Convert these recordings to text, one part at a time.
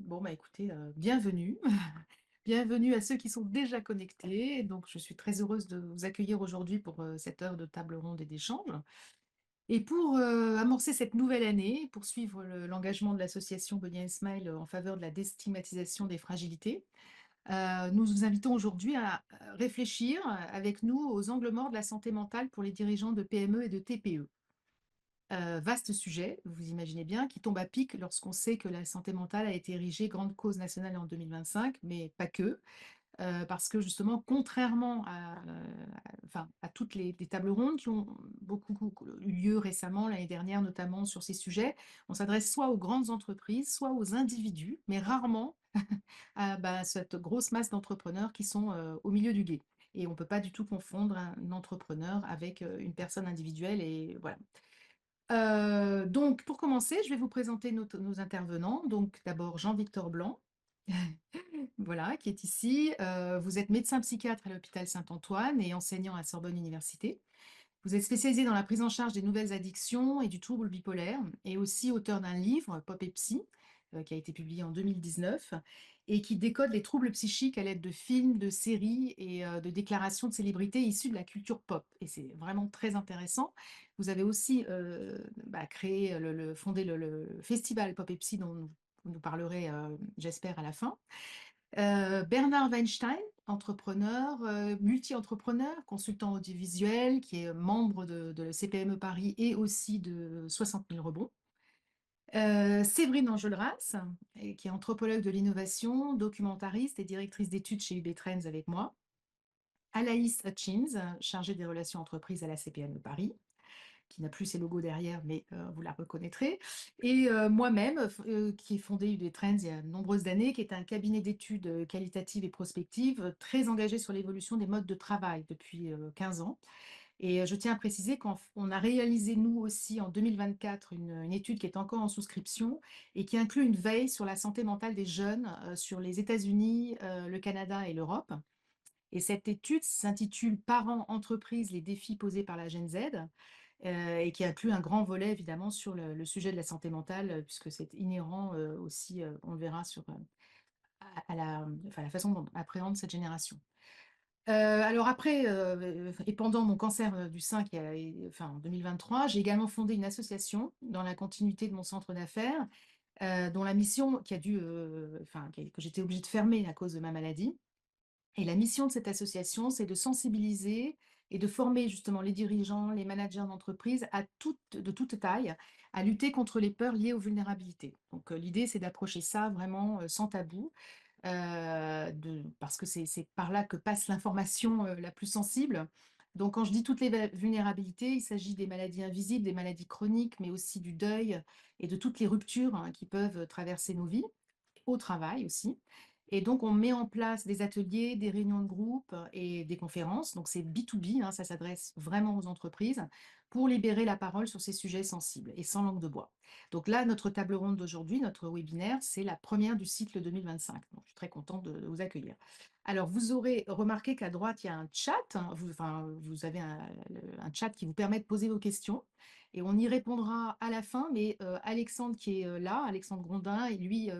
Bon, bah, écoutez, bienvenue. Bienvenue à ceux qui sont déjà connectés. Donc, je suis très heureuse de vous accueillir aujourd'hui pour cette heure de table ronde et d'échange. Et pour amorcer cette nouvelle année, poursuivre l'engagement de l'association Body and Smile en faveur de la déstigmatisation des fragilités, nous vous invitons aujourd'hui à réfléchir avec nous aux angles morts de la santé mentale pour les dirigeants de PME et de TPE. Vaste sujet, vous imaginez bien, qui tombe à pic lorsqu'on sait que la santé mentale a été érigée grande cause nationale en 2025, mais pas que. Parce que justement, contrairement à toutes les tables rondes qui ont beaucoup eu lieu récemment, l'année dernière notamment sur ces sujets, on s'adresse soit aux grandes entreprises, soit aux individus, mais rarement à cette grosse masse d'entrepreneurs qui sont au milieu du gué. Et on ne peut pas du tout confondre un entrepreneur avec une personne individuelle. Et voilà. Donc, pour commencer, je vais vous présenter nos intervenants. Donc, d'abord, Jean-Victor Blanc, voilà, qui est ici. Vous êtes médecin psychiatre à l'hôpital Saint-Antoine et enseignant à Sorbonne Université. Vous êtes spécialisé dans la prise en charge des nouvelles addictions et du trouble bipolaire, et aussi auteur d'un livre, Pop et Psy, qui a été publié en 2019, et qui décode les troubles psychiques à l'aide de films, de séries et de déclarations de célébrités issues de la culture pop. Et c'est vraiment très intéressant. Vous avez aussi créé, fondé le festival Pop et Psy dont vous nous parlerez, j'espère, à la fin. Bernard Weinstein, entrepreneur, multi-entrepreneur, consultant audiovisuel, qui est membre de CPME Paris et aussi de 60 000 rebonds. Séverine Enjolras, qui est anthropologue de l'innovation, documentariste et directrice d'études chez UB Trends avec moi. Alaïs Hutchins, chargée des relations entreprises à la CPME Paris, qui n'a plus ses logos derrière, mais vous la reconnaîtrez. Et moi-même, qui ai fondé UB Trends il y a de nombreuses années, qui est un cabinet d'études qualitatives et prospectives, très engagé sur l'évolution des modes de travail depuis 15 ans. Et je tiens à préciser qu'on a réalisé, nous aussi, en 2024, une étude qui est encore en souscription et qui inclut une veille sur la santé mentale des jeunes sur les États-Unis, le Canada et l'Europe. Et cette étude s'intitule Parents, entreprises, les défis posés par la Gen Z, et qui inclut un grand volet évidemment sur le sujet de la santé mentale, puisque c'est inhérent aussi, on le verra, la façon dont on appréhende cette génération. Alors après, et pendant mon cancer du sein en 2023, j'ai également fondé une association dans la continuité de mon centre d'affaires, dont la mission que j'étais obligée de fermer à cause de ma maladie. Et la mission de cette association, c'est de sensibiliser et de former justement les dirigeants, les managers d'entreprise de toute taille à lutter contre les peurs liées aux vulnérabilités. Donc l'idée, c'est d'approcher ça vraiment sans tabou, parce que c'est par là que passe l'information la plus sensible. Donc quand je dis toutes les vulnérabilités, il s'agit des maladies invisibles, des maladies chroniques, mais aussi du deuil et de toutes les ruptures qui peuvent traverser nos vies, au travail aussi. Et donc, on met en place des ateliers, des réunions de groupe et des conférences. Donc, c'est B2B, hein, ça s'adresse vraiment aux entreprises pour libérer la parole sur ces sujets sensibles et sans langue de bois. Donc là, notre table ronde d'aujourd'hui, notre webinaire, c'est la première du cycle 2025. Donc, je suis très contente de vous accueillir. Alors, vous aurez remarqué qu'à droite, il y a un chat, hein. Vous avez un chat qui vous permet de poser vos questions. Et on y répondra à la fin, mais Alexandre qui est là, Alexandre Grondin, et lui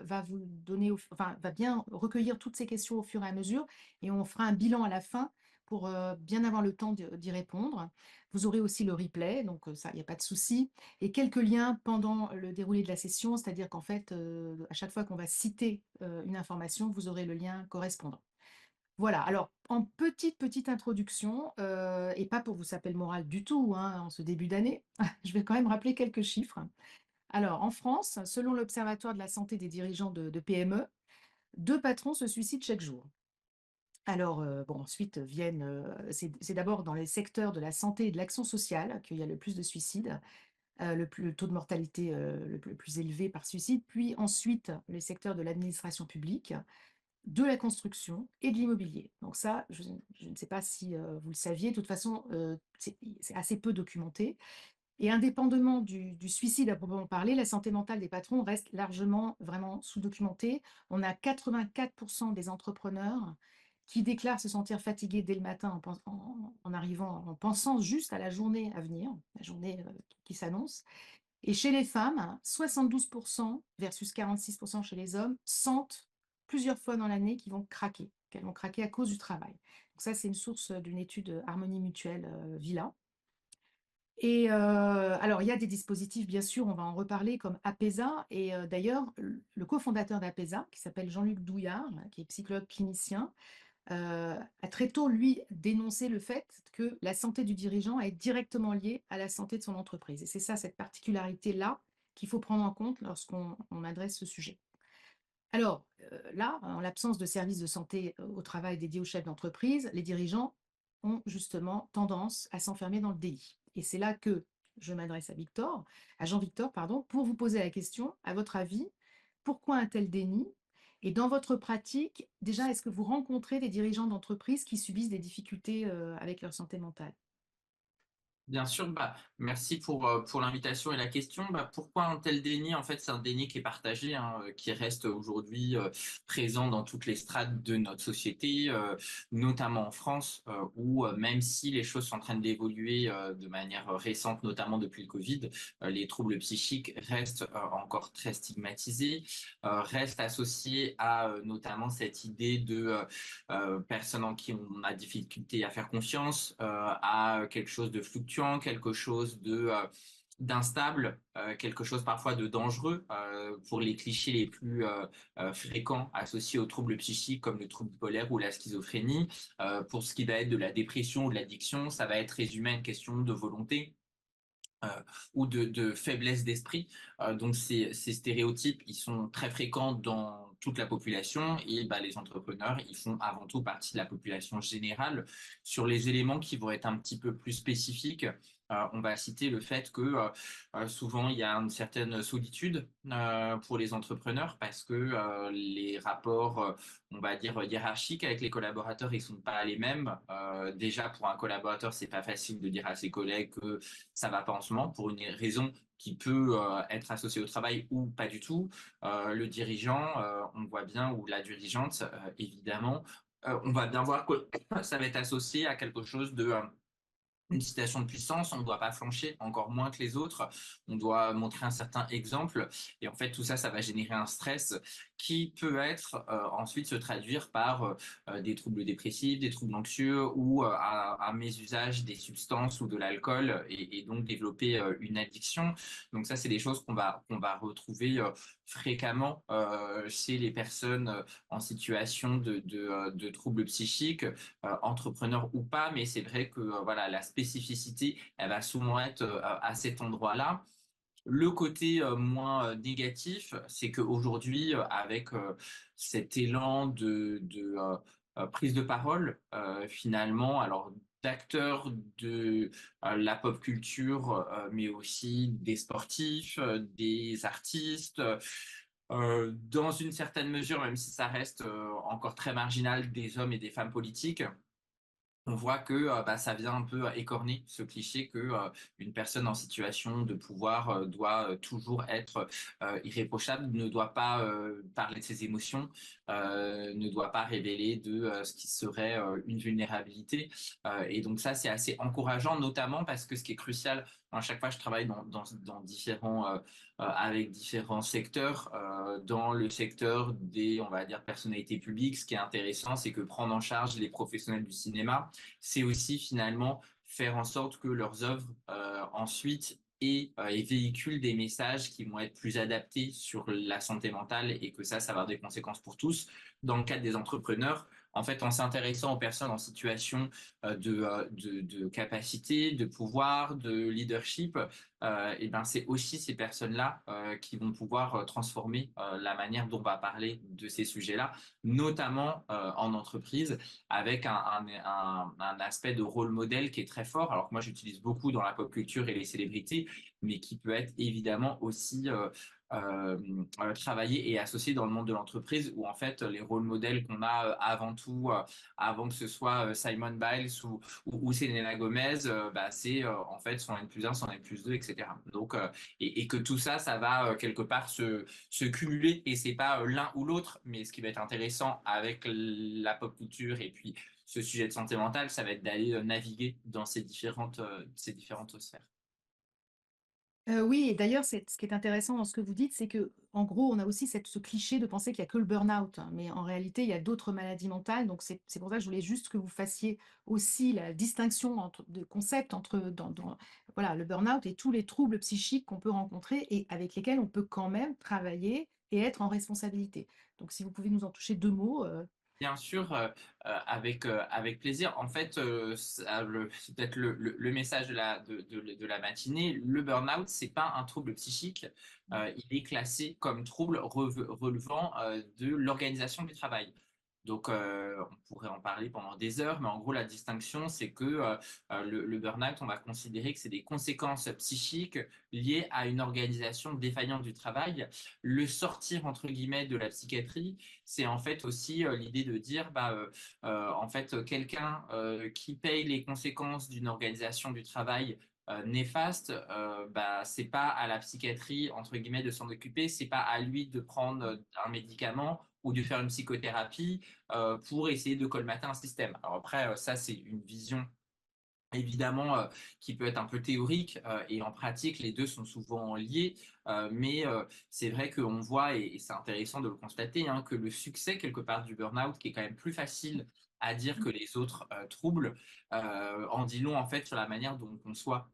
va vous donner, va bien recueillir toutes ces questions au fur et à mesure, et on fera un bilan à la fin pour bien avoir le temps d'y répondre. Vous aurez aussi le replay, donc ça, il n'y a pas de souci, et quelques liens pendant le déroulé de la session, c'est-à-dire qu'en fait, à chaque fois qu'on va citer une information, vous aurez le lien correspondant. Voilà, alors en petite introduction, et pas pour vous saper le moral du tout, hein, en ce début d'année, je vais quand même rappeler quelques chiffres. Alors en France, selon l'Observatoire de la santé des dirigeants de PME, 2 patrons se suicident chaque jour. Alors, bon, ensuite viennent, c'est d'abord dans les secteurs de la santé et de l'action sociale qu'il y a le plus de suicides, le taux de mortalité le plus élevé par suicide, puis ensuite les secteurs de l'administration publique, de la construction et de l'immobilier. Donc ça, je ne sais pas si vous le saviez, de toute façon, c'est assez peu documenté. Et indépendamment du suicide à proprement parler, la santé mentale des patrons reste largement vraiment sous-documentée. On a 84% des entrepreneurs qui déclarent se sentir fatigués dès le matin en arrivant, en pensant juste à la journée à venir, la journée qui s'annonce. Et chez les femmes, 72% versus 46% chez les hommes sentent plusieurs fois dans l'année qu'elles vont craquer à cause du travail. Donc ça, c'est une source d'une étude Harmonie Mutuelle Villa. Et alors, il y a des dispositifs, bien sûr, on va en reparler, comme Apesa. Et d'ailleurs, le cofondateur d'Apesa, qui s'appelle Jean-Luc Douillard, qui est psychologue clinicien, a très tôt, lui, dénoncé le fait que la santé du dirigeant est directement liée à la santé de son entreprise. Et c'est ça, cette particularité-là, qu'il faut prendre en compte lorsqu'on adresse ce sujet. Alors, là, en l'absence de services de santé au travail dédiés aux chefs d'entreprise, les dirigeants ont justement tendance à s'enfermer dans le déni. Et c'est là que je m'adresse à Jean-Victor, pardon, pour vous poser la question, à votre avis, pourquoi un tel déni? Et dans votre pratique, déjà, est-ce que vous rencontrez des dirigeants d'entreprise qui subissent des difficultés avec leur santé mentale? Bien sûr, merci pour l'invitation et la question. Pourquoi un tel déni? En fait, c'est un déni qui est partagé, hein, qui reste aujourd'hui présent dans toutes les strates de notre société, notamment en France, où même si les choses sont en train d'évoluer de manière récente, notamment depuis le Covid, les troubles psychiques restent encore très stigmatisés, restent associés à notamment cette idée de personnes en qui on a difficulté à faire confiance, à quelque chose de fluctuant, quelque chose d'instable, quelque chose parfois de dangereux pour les clichés les plus fréquents associés aux troubles psychiques comme le trouble bipolaire ou la schizophrénie. Pour ce qui va être de la dépression ou de l'addiction, ça va être résumé à une question de volonté, ou de faiblesse d'esprit. Donc ces stéréotypes, ils sont très fréquents dans toute la population et les entrepreneurs, ils font avant tout partie de la population générale. Sur les éléments qui vont être un petit peu plus spécifiques, on va citer le fait que souvent il y a une certaine solitude pour les entrepreneurs parce que les rapports, on va dire hiérarchiques avec les collaborateurs, ils sont pas les mêmes. Déjà pour un collaborateur, c'est pas facile de dire à ses collègues que ça va pas en ce moment pour une raison qui peut être associée au travail ou pas du tout. Le dirigeant, on voit bien, ou la dirigeante, évidemment, on va bien voir que ça va être associé à quelque chose de une situation de puissance, on ne doit pas flancher, encore moins que les autres, on doit montrer un certain exemple, et en fait tout ça, ça va générer un stress qui peut être ensuite se traduire par des troubles dépressifs, des troubles anxieux ou à mésusage des substances ou de l'alcool et donc développer une addiction. Donc ça, c'est des choses qu'on va retrouver fréquemment chez les personnes en situation de troubles psychiques, entrepreneur ou pas, mais c'est vrai que voilà, la spécificité, elle va souvent être à cet endroit-là. Le côté moins négatif, c'est qu'aujourd'hui, avec cet élan de prise de parole, finalement, alors d'acteurs de la pop culture, mais aussi des sportifs, des artistes, dans une certaine mesure, même si ça reste encore très marginal, des hommes et des femmes politiques, on voit que ça vient un peu écorner ce cliché que une personne en situation de pouvoir doit toujours être irréprochable, ne doit pas parler de ses émotions, ne doit pas révéler de ce qui serait une vulnérabilité. Et donc ça, c'est assez encourageant, notamment parce que ce qui est crucial, à chaque fois je travaille dans différents avec différents secteurs. Dans le secteur des, on va dire, personnalités publiques, ce qui est intéressant, c'est que prendre en charge les professionnels du cinéma, c'est aussi finalement faire en sorte que leurs œuvres ensuite et véhiculent des messages qui vont être plus adaptés sur la santé mentale et que ça va avoir des conséquences pour tous. Dans le cadre des entrepreneurs, en fait, en s'intéressant aux personnes en situation de capacité, de pouvoir, de leadership, et ben c'est aussi ces personnes-là qui vont pouvoir transformer la manière dont on va parler de ces sujets-là, notamment en entreprise, avec un aspect de rôle modèle qui est très fort. Alors que moi, j'utilise beaucoup dans la pop culture et les célébrités, mais qui peut être évidemment aussi travaillé et associé dans le monde de l'entreprise où en fait les rôles modèles qu'on a avant tout, avant que ce soit Simon Biles ou Selena Gomez, c'est en fait son N+1, son N+2, etc. Donc, et que tout ça, ça va quelque part se cumuler et c'est pas l'un ou l'autre, mais ce qui va être intéressant avec la pop culture et puis ce sujet de santé mentale, ça va être d'aller naviguer dans ces différentes sphères. Oui et d'ailleurs, ce qui est intéressant dans ce que vous dites, c'est que en gros, on a aussi ce cliché de penser qu'il y a que le burn-out, hein, mais en réalité, il y a d'autres maladies mentales. Donc c'est pour ça que je voulais juste que vous fassiez aussi la distinction entre de concepts entre dans voilà, le burn-out et tous les troubles psychiques qu'on peut rencontrer et avec lesquels on peut quand même travailler et être en responsabilité. Donc si vous pouvez nous en toucher 2 mots, Bien sûr, avec plaisir. En fait, c'est peut-être le message de la matinée. Le burn-out, c'est pas un trouble psychique. Il est classé comme trouble relevant de l'organisation du travail. Donc, on pourrait en parler pendant des heures, mais en gros, la distinction, c'est que le burn-out, on va considérer que c'est des conséquences psychiques liées à une organisation défaillante du travail. Le sortir, entre guillemets, de la psychiatrie, c'est en fait aussi l'idée de dire, en fait, quelqu'un qui paye les conséquences d'une organisation du travail néfaste, c'est pas à la psychiatrie, entre guillemets, de s'en occuper, c'est pas à lui de prendre un médicament ou de faire une psychothérapie pour essayer de colmater un système. Alors après, ça, c'est une vision évidemment qui peut être un peu théorique et en pratique, les deux sont souvent liés. Mais c'est vrai qu'on voit, et c'est intéressant de le constater, hein, que le succès quelque part du burn-out, qui est quand même plus facile à dire que les autres troubles, en dit long en fait sur la manière dont on conçoit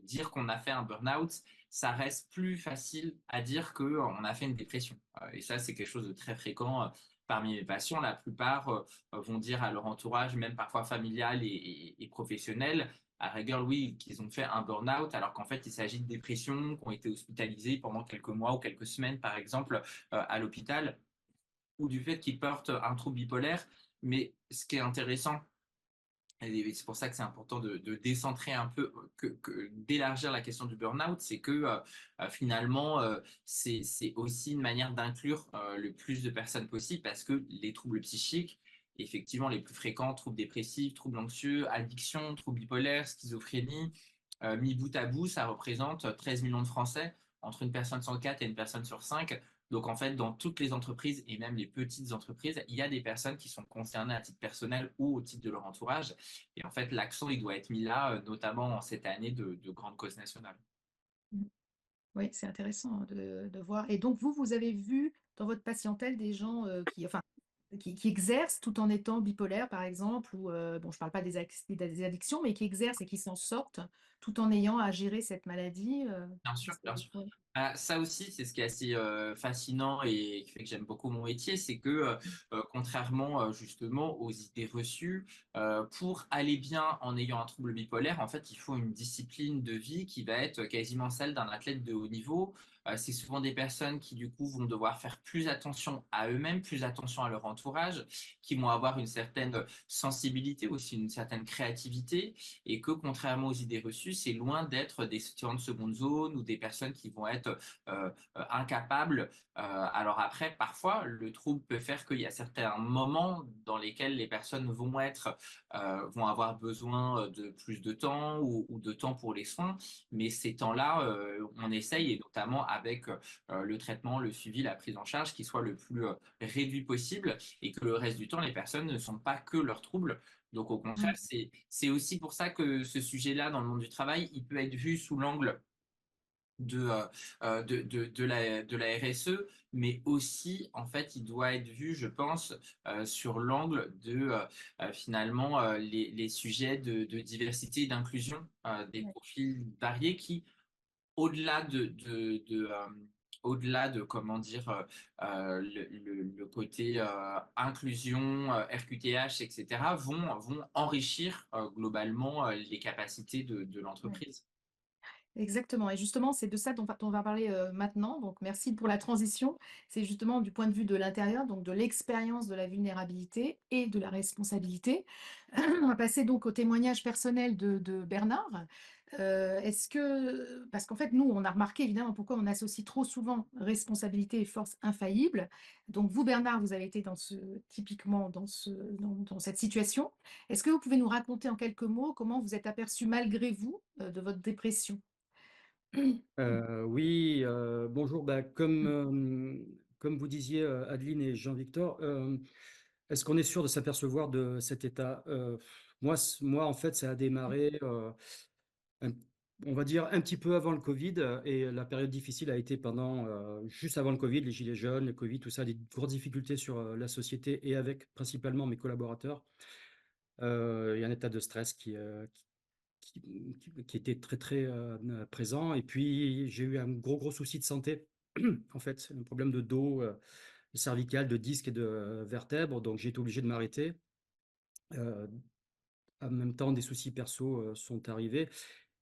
dire qu'on a fait un burn-out, ça reste plus facile à dire qu'on a fait une dépression. Et ça, c'est quelque chose de très fréquent parmi mes patients. La plupart vont dire à leur entourage, même parfois familial et professionnel, à rigueur, oui, qu'ils ont fait un burn-out, alors qu'en fait, il s'agit de dépression, qui ont été hospitalisés pendant quelques mois ou quelques semaines, par exemple, à l'hôpital, ou du fait qu'ils portent un trouble bipolaire. Mais ce qui est intéressant, et c'est pour ça que c'est important de décentrer un peu, d'élargir la question du burn-out, c'est que finalement, c'est aussi une manière d'inclure le plus de personnes possible parce que les troubles psychiques, effectivement, les plus fréquents, troubles dépressifs, troubles anxieux, addiction, troubles bipolaires, schizophrénie, mis bout à bout, ça représente 13 millions de Français, entre une personne sur 4 et une personne sur 5. Donc, en fait, dans toutes les entreprises et même les petites entreprises, il y a des personnes qui sont concernées à titre personnel ou au titre de leur entourage. Et en fait, l'accent, il doit être mis là, notamment en cette année de grandes causes nationales. mmh, oui, c'est intéressant de voir et donc vous, vous avez vu dans votre patientèle des gens, qui enfin qui exercent tout en étant bipolaires, par exemple, ou bon, je parle pas des addictions, mais qui exercent et qui s'en sortent tout en ayant à gérer cette maladie, Bien sûr, c'est bien sûr. ouais. Ça aussi, c'est ce qui est assez fascinant et qui fait que j'aime beaucoup mon métier, c'est que contrairement justement aux idées reçues, pour aller bien en ayant un trouble bipolaire, en fait, il faut une discipline de vie qui va être quasiment celle d'un athlète de haut niveau. C'est souvent des personnes qui du coup vont devoir faire plus attention à eux-mêmes, plus attention à leur entourage, qui vont avoir une certaine sensibilité, aussi une certaine créativité, et que contrairement aux idées reçues, c'est loin d'être des étudiants de seconde zone ou des personnes qui vont être incapables. Alors après, parfois, le trouble peut faire qu'il y a certains moments dans lesquels les personnes vont avoir besoin de plus de temps ou de temps pour les soins, mais ces temps-là, on essaye, et notamment avec le traitement, le suivi, la prise en charge, qui soit le plus réduit possible et que le reste du temps, les personnes ne sont pas que leurs troubles. Donc au contraire, Mmh. c'est aussi pour ça que ce sujet-là, dans le monde du travail, il peut être vu sous l'angle de la RSE, mais aussi, en fait, il doit être vu, je pense, sur l'angle finalement les sujets de diversité et d'inclusion des Ouais, profils variés qui, au-delà au-delà de comment dire le côté inclusion, RQTH, etc., vont enrichir globalement les capacités de ouais. l'entreprise. Exactement et justement, c'est de ça dont on va parler, maintenant, donc merci pour la transition. C'est justement du point de vue de l'intérieur, donc de l'expérience de la vulnérabilité et de la responsabilité. On va passer donc au témoignage personnel de Bernard. Est-ce que parce qu'en fait, nous, on a remarqué évidemment pourquoi on associe trop souvent responsabilité et force infaillible. Donc vous, Bernard, vous avez été typiquement dans cette situation. Est-ce que vous pouvez nous raconter en quelques mots comment vous êtes aperçu malgré vous, de votre dépression? Oui, bonjour. Comme vous disiez, Adeline et Jean-Victor, est-ce qu'on est sûr de s'apercevoir de cet état? Moi, en fait, ça a démarré on va dire un petit peu avant le Covid, et la période difficile a été pendant, juste avant le Covid, les gilets jaunes, le Covid, tout ça, des grosses difficultés sur, la société et avec principalement mes collaborateurs. Il y a un état de stress qui était très, très, présent, et puis j'ai eu un gros souci de santé, en fait, un problème de dos, cervical, de disque et de vertèbres, donc j'ai été obligé de m'arrêter. Heu, En même temps, des soucis perso, sont arrivés,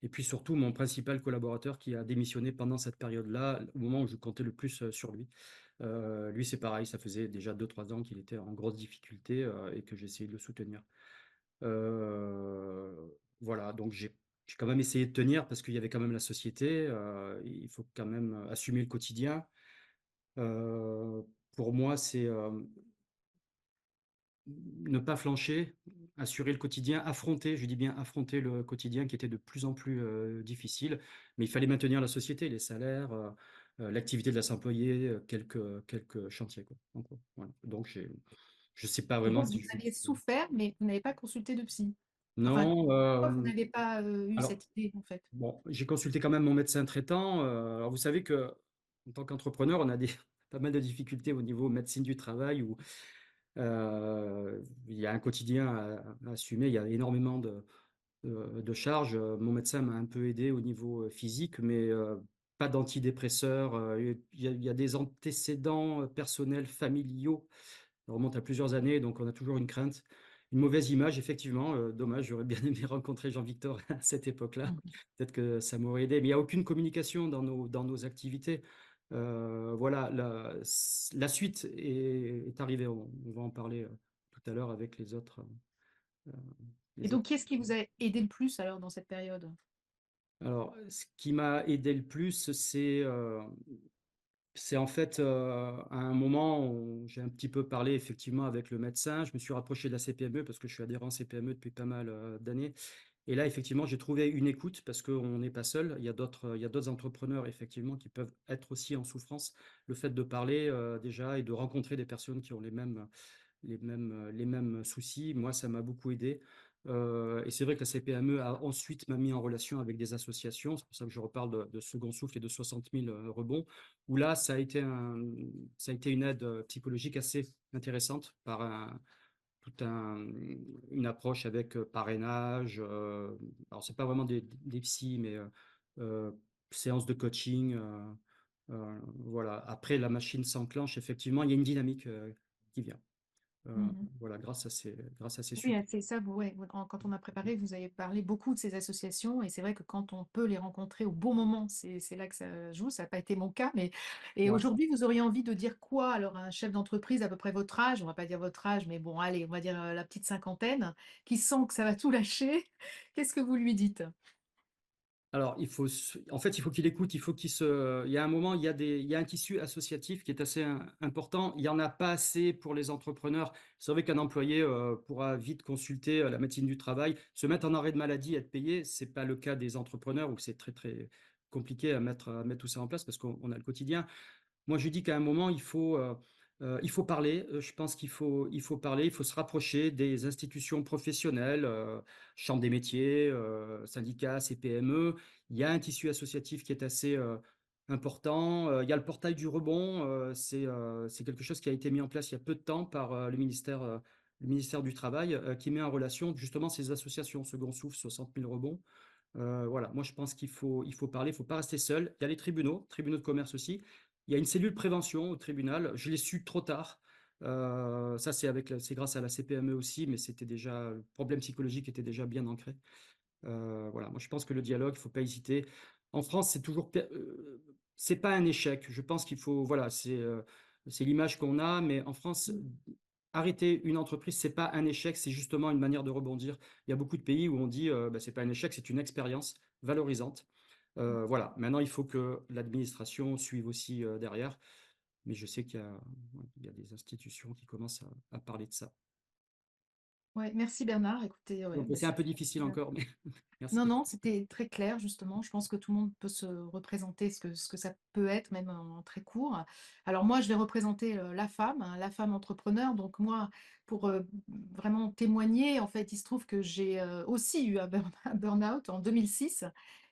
et puis surtout mon principal collaborateur qui a démissionné pendant cette période-là, au moment où je comptais le plus, sur lui. Lui, c'est pareil, ça faisait déjà 2 3 ans qu'il était en grosse difficulté, et que j'essayais de le soutenir. Voilà, donc j'ai quand même essayé de tenir parce qu'il y avait quand même la société, il faut quand même assumer le quotidien. Heu, pour moi, c'est, ne pas flancher, assurer le quotidien, affronter, je dis bien affronter le quotidien qui était de plus en plus, difficile. Mais il fallait maintenir la société, les salaires, l'activité de la s'employée, quelques chantiers, quoi, en gros, voilà. Donc je sais pas Et vraiment donc, si vous je aviez souffert, mais vous n'avez pas consulté de psy? Enfin, non, pourquoi vous n'avez pas eu alors cette idée, en fait? bon, j'ai consulté quand même mon médecin traitant, alors vous savez que en tant qu'entrepreneur, on a des pas mal de difficultés au niveau médecine du travail où, il y a un quotidien à assumer, il y a énormément de charges. Mon médecin m'a un peu aidé au niveau, physique, mais, pas d'antidépresseurs, il y a des antécédents, personnels, familiaux. Ça remonte à plusieurs années, donc on a toujours une crainte, une mauvaise image effectivement, dommage, j'aurais bien aimé rencontrer Jean-Victor à cette époque-là. Mmh. Peut-être que ça m'aurait aidé, mais il y a aucune communication dans nos activités. Voilà, la suite est arrivée, on va en parler, tout à l'heure avec heu, Et les donc, autres. qui est-ce qui vous a aidé le plus alors dans cette période? Alors, ce qui m'a aidé le plus, c'est en fait, à un moment où j'ai un petit peu parlé effectivement avec le médecin. Je me suis rapproché de la CPME parce que je suis adhérent CPME depuis pas mal, d'années, et là effectivement j'ai trouvé une écoute parce qu'on n'est pas seul. Il y a d'autres entrepreneurs effectivement qui peuvent être aussi en souffrance. Le fait de parler, déjà, et de rencontrer des personnes qui ont les mêmes soucis. Moi, ça m'a beaucoup aidé. Et c'est vrai que la CPME a ensuite m'a mis en relation avec des associations. C'est pour ça que je reparle de Second Souffle et de 60 000 rebonds, où là, ça a été une aide psychologique assez intéressante par une approche avec parrainage. Alors, c'est pas vraiment des psys, mais euh, séances de coaching. Voilà. Après, la machine s'enclenche, effectivement, il y a une dynamique qui vient. Mmh. Voilà, grâce à ces Oui, supports. c'est ça, ouais, quand on a préparé, vous avez parlé beaucoup de ces associations et c'est vrai que quand on peut les rencontrer au bon moment, c'est là que ça joue. Ça n'a pas été mon cas, mais et Ouais. aujourd'hui, vous auriez envie de dire quoi alors à un chef d'entreprise à peu près votre âge, on va pas dire votre âge, mais bon, allez, on va dire, la petite cinquantaine, qui sent que ça va tout lâcher, qu'est-ce que vous lui dites? Alors, en fait, il faut qu'il écoute, il y a un moment, il y a un tissu associatif qui est assez important. Il y en a pas assez pour les entrepreneurs. C'est vrai qu'un employé pourra vite consulter la médecine du travail, se mettre en arrêt de maladie, être payé. C'est pas le cas des entrepreneurs où c'est très très compliqué à mettre tout ça en place parce qu'on a le quotidien. Moi, je dis qu'à un moment, il faut parler. Je pense qu'il faut parler, il faut se rapprocher des institutions professionnelles, chambre des métiers, syndicats, CPME. Il y a un tissu associatif qui est assez important. Il y a le portail du rebond. C'est quelque chose qui a été mis en place il y a peu de temps par le ministère du Travail, qui met en relation justement ces associations, Second Souffle, 60 000 rebonds. Voilà, moi je pense qu'il faut parler, il ne faut pas rester seul. Il y a les tribunaux de commerce aussi. Il y a une cellule prévention au tribunal. Je l'ai su trop tard. Ça, c'est grâce à la CPME aussi, mais le problème psychologique était déjà bien ancré. Voilà, moi je pense que le dialogue, il ne faut pas hésiter. En France, c'est pas un échec. Je pense qu'il faut, voilà, c'est l'image qu'on a, mais en France, arrêter une entreprise, c'est pas un échec, c'est justement une manière de rebondir. Il y a beaucoup de pays où on dit, bah, c'est pas un échec, c'est une expérience valorisante. Voilà, maintenant il faut que l'administration suive aussi derrière, mais je sais qu'il y a des institutions qui commencent à parler de ça. Ouais, merci Bernard. Écoutez, ouais, Donc bah, c'est un peu c'était difficile encore, mais non, merci. non, c'était très clair justement. Je pense que tout le monde peut se représenter ce que ça peut être, même en très court. Alors moi, je vais représenter, la femme, hein, la femme entrepreneur. Donc moi, pour, vraiment témoigner, en fait, il se trouve que j'ai, aussi eu un burn-out en 2006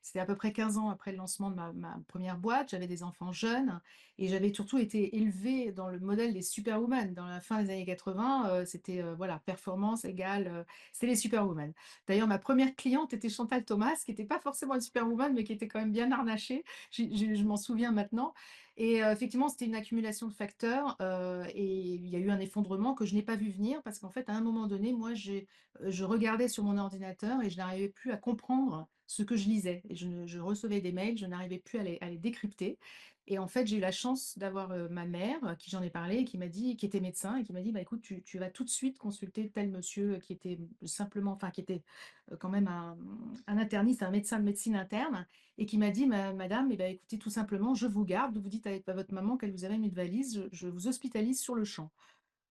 C'était à peu près 15 ans après le lancement de ma première boîte. J'avais des enfants jeunes et j'avais surtout été élevée dans le modèle des superwomen. Dans la fin des années 80, c'était voilà, performance égale, c'était les superwomen. D'ailleurs, ma première cliente était Chantal Thomas, qui n'était pas forcément une superwoman, mais qui était quand même bien harnachée. Je m'en souviens maintenant. Et effectivement, c'était une accumulation de facteurs et il y a eu un effondrement que je n'ai pas vu venir parce qu'en fait, à un moment donné, moi, je regardais sur mon ordinateur et je n'arrivais plus à comprendre ce que je lisais. Et je recevais des mails, je n'arrivais plus à les décrypter. Et en fait, j'ai eu la chance d'avoir ma mère, à qui j'en ai parlé, et qui m'a dit, qui était médecin, et qui m'a dit, bah, écoute, tu vas tout de suite consulter tel monsieur qui était simplement, enfin, qui était quand même un interniste, un médecin de médecine interne, et qui m'a dit, madame, eh ben, écoutez, tout simplement, je vous garde, vous dites à votre maman qu'elle vous avait mis une valise, je vous hospitalise sur le champ.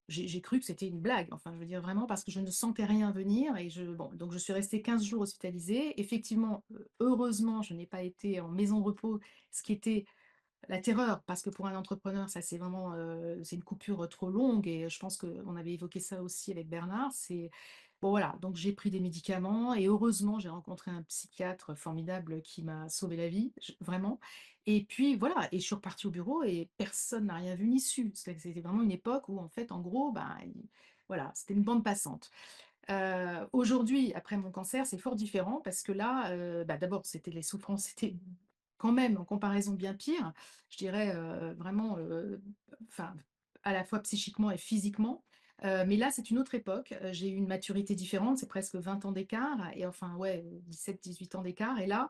J'ai cru que c'était une blague, enfin, je veux dire vraiment parce que je ne sentais rien venir et bon, donc je suis restée 15 jours hospitalisée. Effectivement, heureusement, je n'ai pas été en maison de repos, ce qui était la terreur, parce que pour un entrepreneur, ça c'est vraiment, c'est une coupure trop longue et je pense qu'on avait évoqué ça aussi avec Bernard. C'est bon voilà, donc j'ai pris des médicaments et heureusement, j'ai rencontré un psychiatre formidable qui m'a sauvé la vie, vraiment. Et puis voilà, et je suis repartie au bureau et personne n'a rien vu ni su. C'était vraiment une époque où en fait, en gros, ben, voilà, c'était une bande passante. Aujourd'hui, après mon cancer, c'est fort différent parce que là, bah, d'abord, c'était les souffrances, c'était quand même en comparaison bien pire. Je dirais, vraiment, enfin, à la fois psychiquement et physiquement. Mais là, c'est une autre époque. J'ai eu une maturité différente, c'est presque 20 ans d'écart et enfin, ouais, 17-18 ans d'écart et là,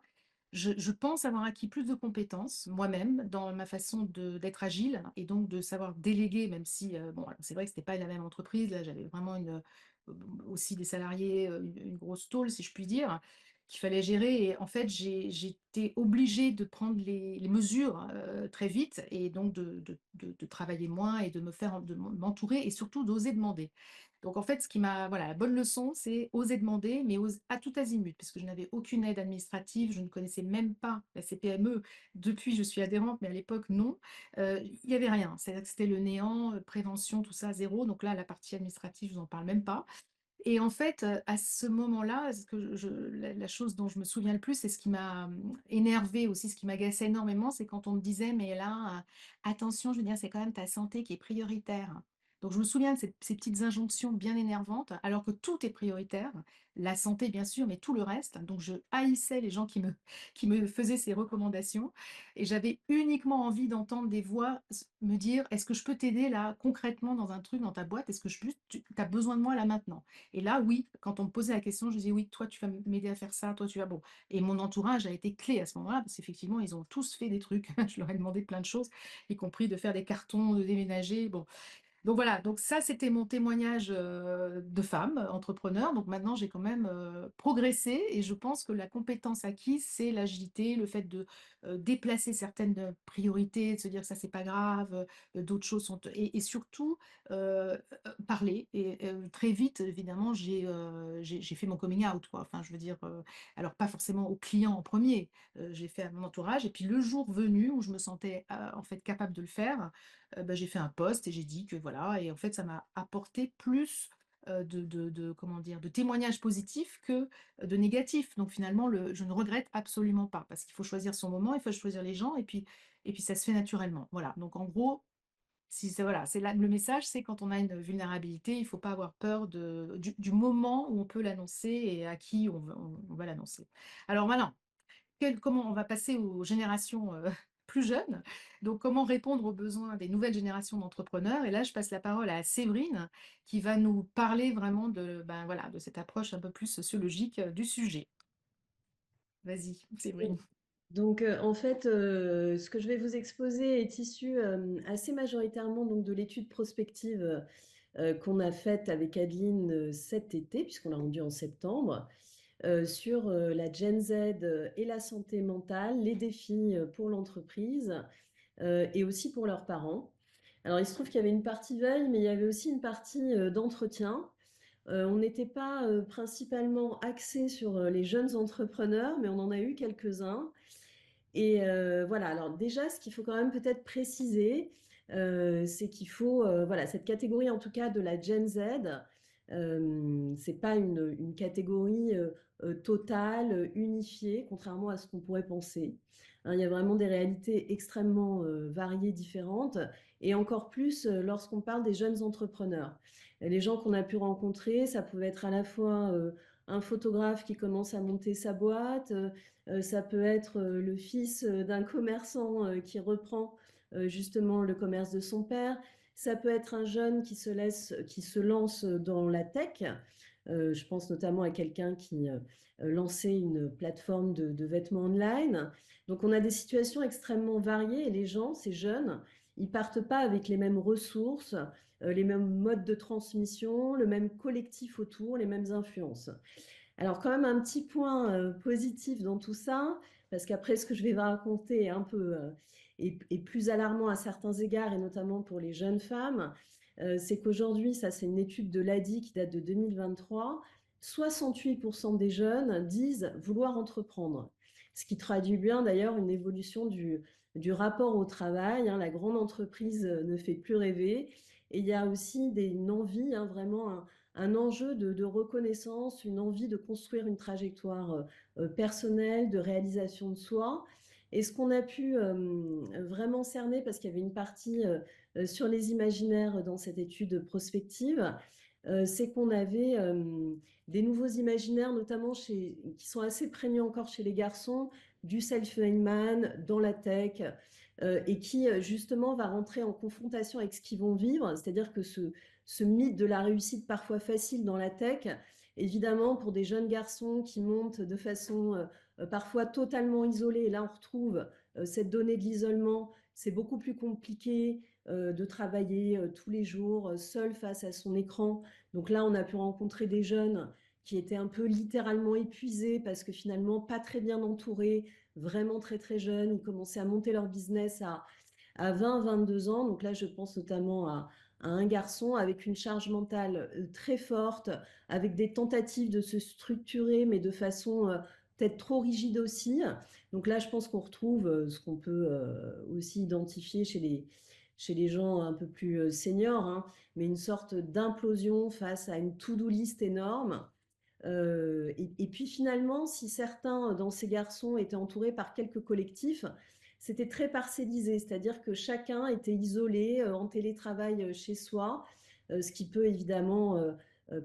je pense avoir acquis plus de compétences moi-même dans ma façon d'être agile et donc de savoir déléguer, même si, bon, alors c'est vrai que c'était pas la même entreprise. Là, j'avais vraiment aussi des salariés, une grosse tôle, si je puis dire, qu'il fallait gérer. Et en fait, j'étais obligée de prendre les mesures très vite et donc de travailler moins et de m'entourer et surtout d'oser demander. Donc en fait, ce qui m'a, voilà, la bonne leçon, c'est oser demander, mais à tout azimut, parce que je n'avais aucune aide administrative, je ne connaissais même pas la CPME. Depuis, je suis adhérente, mais à l'époque, non. Il n'y avait rien. C'est-à-dire que c'était le néant, prévention, tout ça, zéro. Donc là, la partie administrative, je vous en parle même pas. Et en fait, à ce moment-là, ce que la chose dont je me souviens le plus, c'est ce qui m'a énervée aussi, ce qui m'agaçait énormément, c'est quand on me disait, mais là, attention, je veux dire, c'est quand même ta santé qui est prioritaire. Donc je me souviens de ces petites injonctions bien énervantes, alors que tout est prioritaire, la santé bien sûr, mais tout le reste. Donc je haïssais les gens qui me faisaient ces recommandations, et j'avais uniquement envie d'entendre des voix me dire, est-ce que je peux t'aider là concrètement dans un truc dans ta boîte? Est-ce que tu as besoin de moi là maintenant? Et là, oui, quand on me posait la question, je disais oui, toi, tu vas m'aider à faire ça, toi, tu vas bon. Et mon entourage a été clé à ce moment-là, parce qu'effectivement, ils ont tous fait des trucs. Je leur ai demandé plein de choses, y compris de faire des cartons, de déménager. Bon, donc voilà, donc ça, c'était mon témoignage de femme entrepreneur. Donc maintenant, j'ai quand même progressé et je pense que la compétence acquise, c'est l'agilité, le fait de déplacer certaines priorités, de se dire ça, c'est pas grave, d'autres choses sont. Et surtout, parler. Et très vite, évidemment, j'ai fait mon coming out, quoi. Enfin, je veux dire, alors pas forcément aux clients en premier, j'ai fait à mon entourage. Et puis le jour venu où je me sentais en fait capable de le faire, bah, j'ai fait un post et j'ai dit que voilà. Et en fait, ça m'a apporté plus comment dire, de témoignages positifs que de négatifs. Donc finalement, je ne regrette absolument pas parce qu'il faut choisir son moment, il faut choisir les gens et puis ça se fait naturellement. Voilà. Donc en gros, si c'est voilà, c'est là, le message, c'est quand on a une vulnérabilité, il ne faut pas avoir peur du moment où on peut l'annoncer et à qui on va l'annoncer. Alors maintenant, comment on va passer aux générations plus jeunes. Donc, comment répondre aux besoins des nouvelles générations d'entrepreneurs? Et là, je passe la parole à Séverine, qui va nous parler vraiment ben, voilà, de cette approche un peu plus sociologique du sujet. Vas-y, Séverine. Donc, en fait, ce que je vais vous exposer est issu assez majoritairement donc, de l'étude prospective qu'on a faite avec Adeline cet été, puisqu'on l'a rendue en septembre, sur la Gen Z et la santé mentale, les défis pour l'entreprise et aussi pour leurs parents. Alors, il se trouve qu'il y avait une partie veille, mais il y avait aussi une partie d'entretien. On n'était pas principalement axé sur les jeunes entrepreneurs, mais on en a eu quelques-uns. Et voilà, alors déjà, ce qu'il faut quand même peut-être préciser, c'est qu'il faut, voilà, cette catégorie en tout cas de la Gen Z, C'est pas une catégorie totale, unifiée, contrairement à ce qu'on pourrait penser. Hein, il y a vraiment des réalités extrêmement variées, différentes, et encore plus lorsqu'on parle des jeunes entrepreneurs. Et les gens qu'on a pu rencontrer, ça pouvait être à la fois un photographe qui commence à monter sa boîte, ça peut être le fils d'un commerçant qui reprend justement le commerce de son père. Ça peut être un jeune qui se lance dans la tech. Je pense notamment à quelqu'un qui lançait une plateforme de vêtements online. Donc, on a des situations extrêmement variées et les gens, ces jeunes, ils partent pas avec les mêmes ressources, les mêmes modes de transmission, le même collectif autour, les mêmes influences. Alors, quand même, un petit point positif dans tout ça, parce qu'après, ce que je vais vous raconter est un peu est plus alarmant à certains égards, et notamment pour les jeunes femmes, c'est qu'aujourd'hui, ça c'est une étude de l'ADI qui date de 2023, 68% des jeunes disent vouloir entreprendre. Ce qui traduit bien d'ailleurs une évolution du rapport au travail. Hein, la grande entreprise ne fait plus rêver. Et il y a aussi une envie, hein, vraiment un enjeu de reconnaissance, une envie de construire une trajectoire personnelle, de réalisation de soi. Et ce qu'on a pu vraiment cerner, parce qu'il y avait une partie sur les imaginaires dans cette étude prospective, c'est qu'on avait des nouveaux imaginaires, notamment qui sont assez prégnants encore chez les garçons, du self-made man dans la tech, et qui justement va rentrer en confrontation avec ce qu'ils vont vivre, c'est-à-dire que ce mythe de la réussite parfois facile dans la tech, évidemment pour des jeunes garçons qui montent de façon parfois totalement isolée, et là on retrouve cette donnée de l'isolement, c'est beaucoup plus compliqué de travailler tous les jours seul face à son écran. Donc là, on a pu rencontrer des jeunes qui étaient un peu littéralement épuisés parce que finalement pas très bien entourés, vraiment très très jeunes. Ils commençaient à monter leur business à 20-22 ans. Donc là, je pense notamment à un garçon avec une charge mentale très forte, avec des tentatives de se structurer, mais de façon peut-être trop rigide aussi. Donc là, je pense qu'on retrouve ce qu'on peut aussi identifier chez les gens un peu plus seniors, hein, mais une sorte d'implosion face à une to-do list énorme. Et puis finalement, si certains dans ces garçons étaient entourés par quelques collectifs, c'était très parcellisé, c'est-à-dire que chacun était isolé en télétravail chez soi, ce qui peut évidemment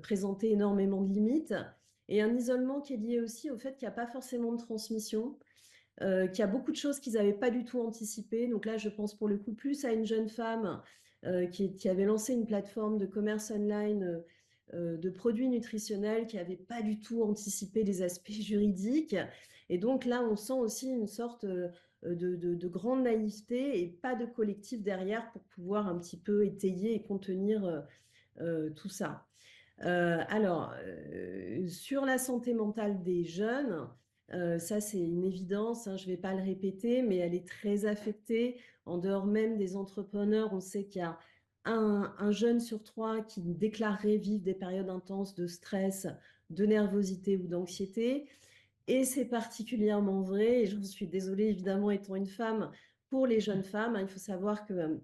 présenter énormément de limites. Et un isolement qui est lié aussi au fait qu'il n'y a pas forcément de transmission, qu'il y a beaucoup de choses qu'ils n'avaient pas du tout anticipées. Donc là, je pense pour le coup plus à une jeune femme qui avait lancé une plateforme de commerce online de produits nutritionnels, qui n'avait pas du tout anticipé les aspects juridiques. Et donc là, on sent aussi une sorte de grande naïveté et pas de collectif derrière pour pouvoir un petit peu étayer et contenir tout ça. Sur la santé mentale des jeunes, ça c'est une évidence, hein, je ne vais pas le répéter, mais elle est très affectée. En dehors même des entrepreneurs, on sait qu'il y a un jeune sur 3 qui déclarerait vivre des périodes intenses de stress, de nervosité ou d'anxiété. Et c'est particulièrement vrai, et j'en suis désolée évidemment étant une femme, pour les jeunes femmes. Hein, il faut savoir que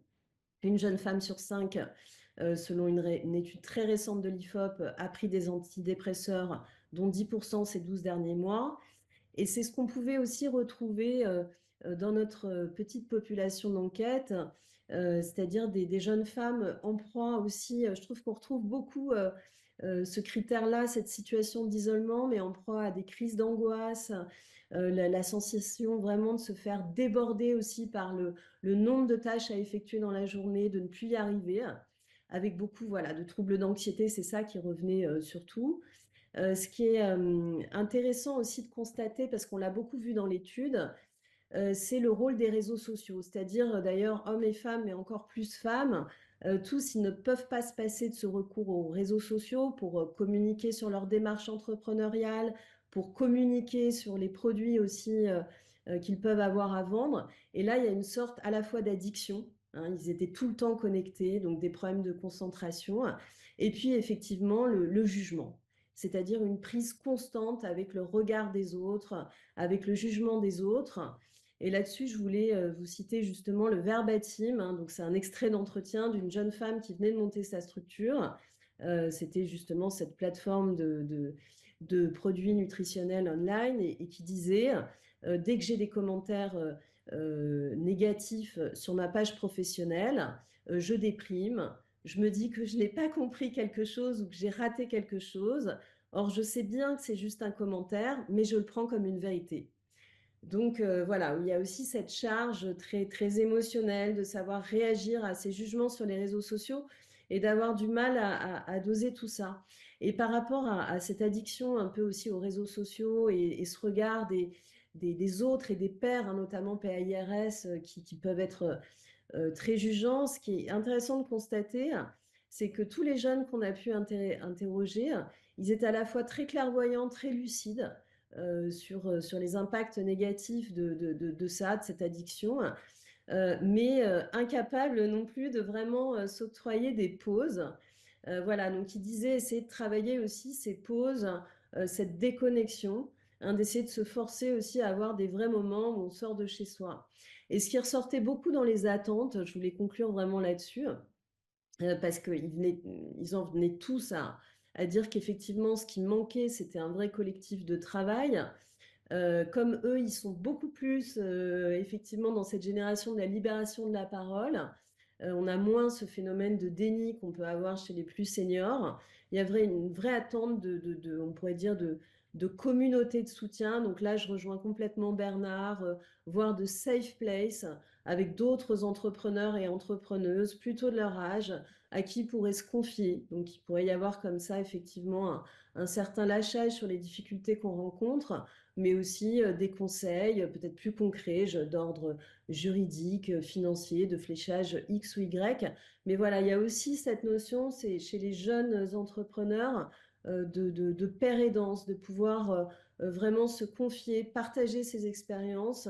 une jeune femme sur 5, selon une étude très récente de l'IFOP, a pris des antidépresseurs, dont 10% ces 12 derniers mois. Et c'est ce qu'on pouvait aussi retrouver dans notre petite population d'enquête, c'est-à-dire des jeunes femmes en proie aussi. Je trouve qu'on retrouve beaucoup ce critère-là, cette situation d'isolement, mais en proie à des crises d'angoisse, la sensation vraiment de se faire déborder aussi par le nombre de tâches à effectuer dans la journée, de ne plus y arriver, avec beaucoup voilà, de troubles d'anxiété, c'est ça qui revenait surtout. Ce qui est intéressant aussi de constater, parce qu'on l'a beaucoup vu dans l'étude, c'est le rôle des réseaux sociaux. C'est-à-dire, d'ailleurs, hommes et femmes, mais encore plus femmes, tous, ils ne peuvent pas se passer de ce recours aux réseaux sociaux pour communiquer sur leur démarche entrepreneuriale, pour communiquer sur les produits aussi qu'ils peuvent avoir à vendre. Et là, il y a une sorte à la fois d'addiction. Hein, ils étaient tout le temps connectés, donc des problèmes de concentration. Et puis, effectivement, le jugement. C'est-à-dire une prise constante avec le regard des autres, avec le jugement des autres. Et là-dessus, je voulais vous citer justement le verbatim. Hein, donc, c'est un extrait d'entretien d'une jeune femme qui venait de monter sa structure, C'était justement cette plateforme de produits nutritionnels online et qui disait, dès que j'ai des commentaires négatifs sur ma page professionnelle, je déprime, je me dis que je n'ai pas compris quelque chose ou que j'ai raté quelque chose. Or, je sais bien que c'est juste un commentaire, mais je le prends comme une vérité. Donc voilà, il y a aussi cette charge très, très émotionnelle de savoir réagir à ces jugements sur les réseaux sociaux et d'avoir du mal à doser tout ça. Et par rapport à cette addiction un peu aussi aux réseaux sociaux et ce regard des autres et des pairs, hein, notamment PAIRS, qui peuvent être très jugeants, ce qui est intéressant de constater, c'est que tous les jeunes qu'on a pu interroger, ils étaient à la fois très clairvoyants, très lucides sur les impacts négatifs de ça, de cette addiction, mais incapables non plus de vraiment s'octroyer des pauses. Voilà, donc il disait essayer de travailler aussi ces pauses, cette déconnexion, hein, d'essayer de se forcer aussi à avoir des vrais moments où on sort de chez soi. Et ce qui ressortait beaucoup dans les attentes, je voulais conclure vraiment là-dessus, parce ils en venaient tous à dire qu'effectivement, ce qui manquait, c'était un vrai collectif de travail. Comme eux, ils sont beaucoup plus effectivement dans cette génération de la libération de la parole. On a moins ce phénomène de déni qu'on peut avoir chez les plus seniors. Il y a une vraie attente on pourrait dire, de communauté de soutien. Donc là, je rejoins complètement Bernard, voire de safe place avec d'autres entrepreneurs et entrepreneuses plutôt de leur âge à qui ils pourraient se confier. Donc il pourrait y avoir comme ça effectivement un certain lâchage sur les difficultés qu'on rencontre, mais aussi des conseils peut-être plus concrets d'ordre juridique, financier, de fléchage X ou Y. Mais voilà, il y a aussi cette notion, c'est chez les jeunes entrepreneurs, de pair aidance, de pouvoir vraiment se confier, partager ses expériences,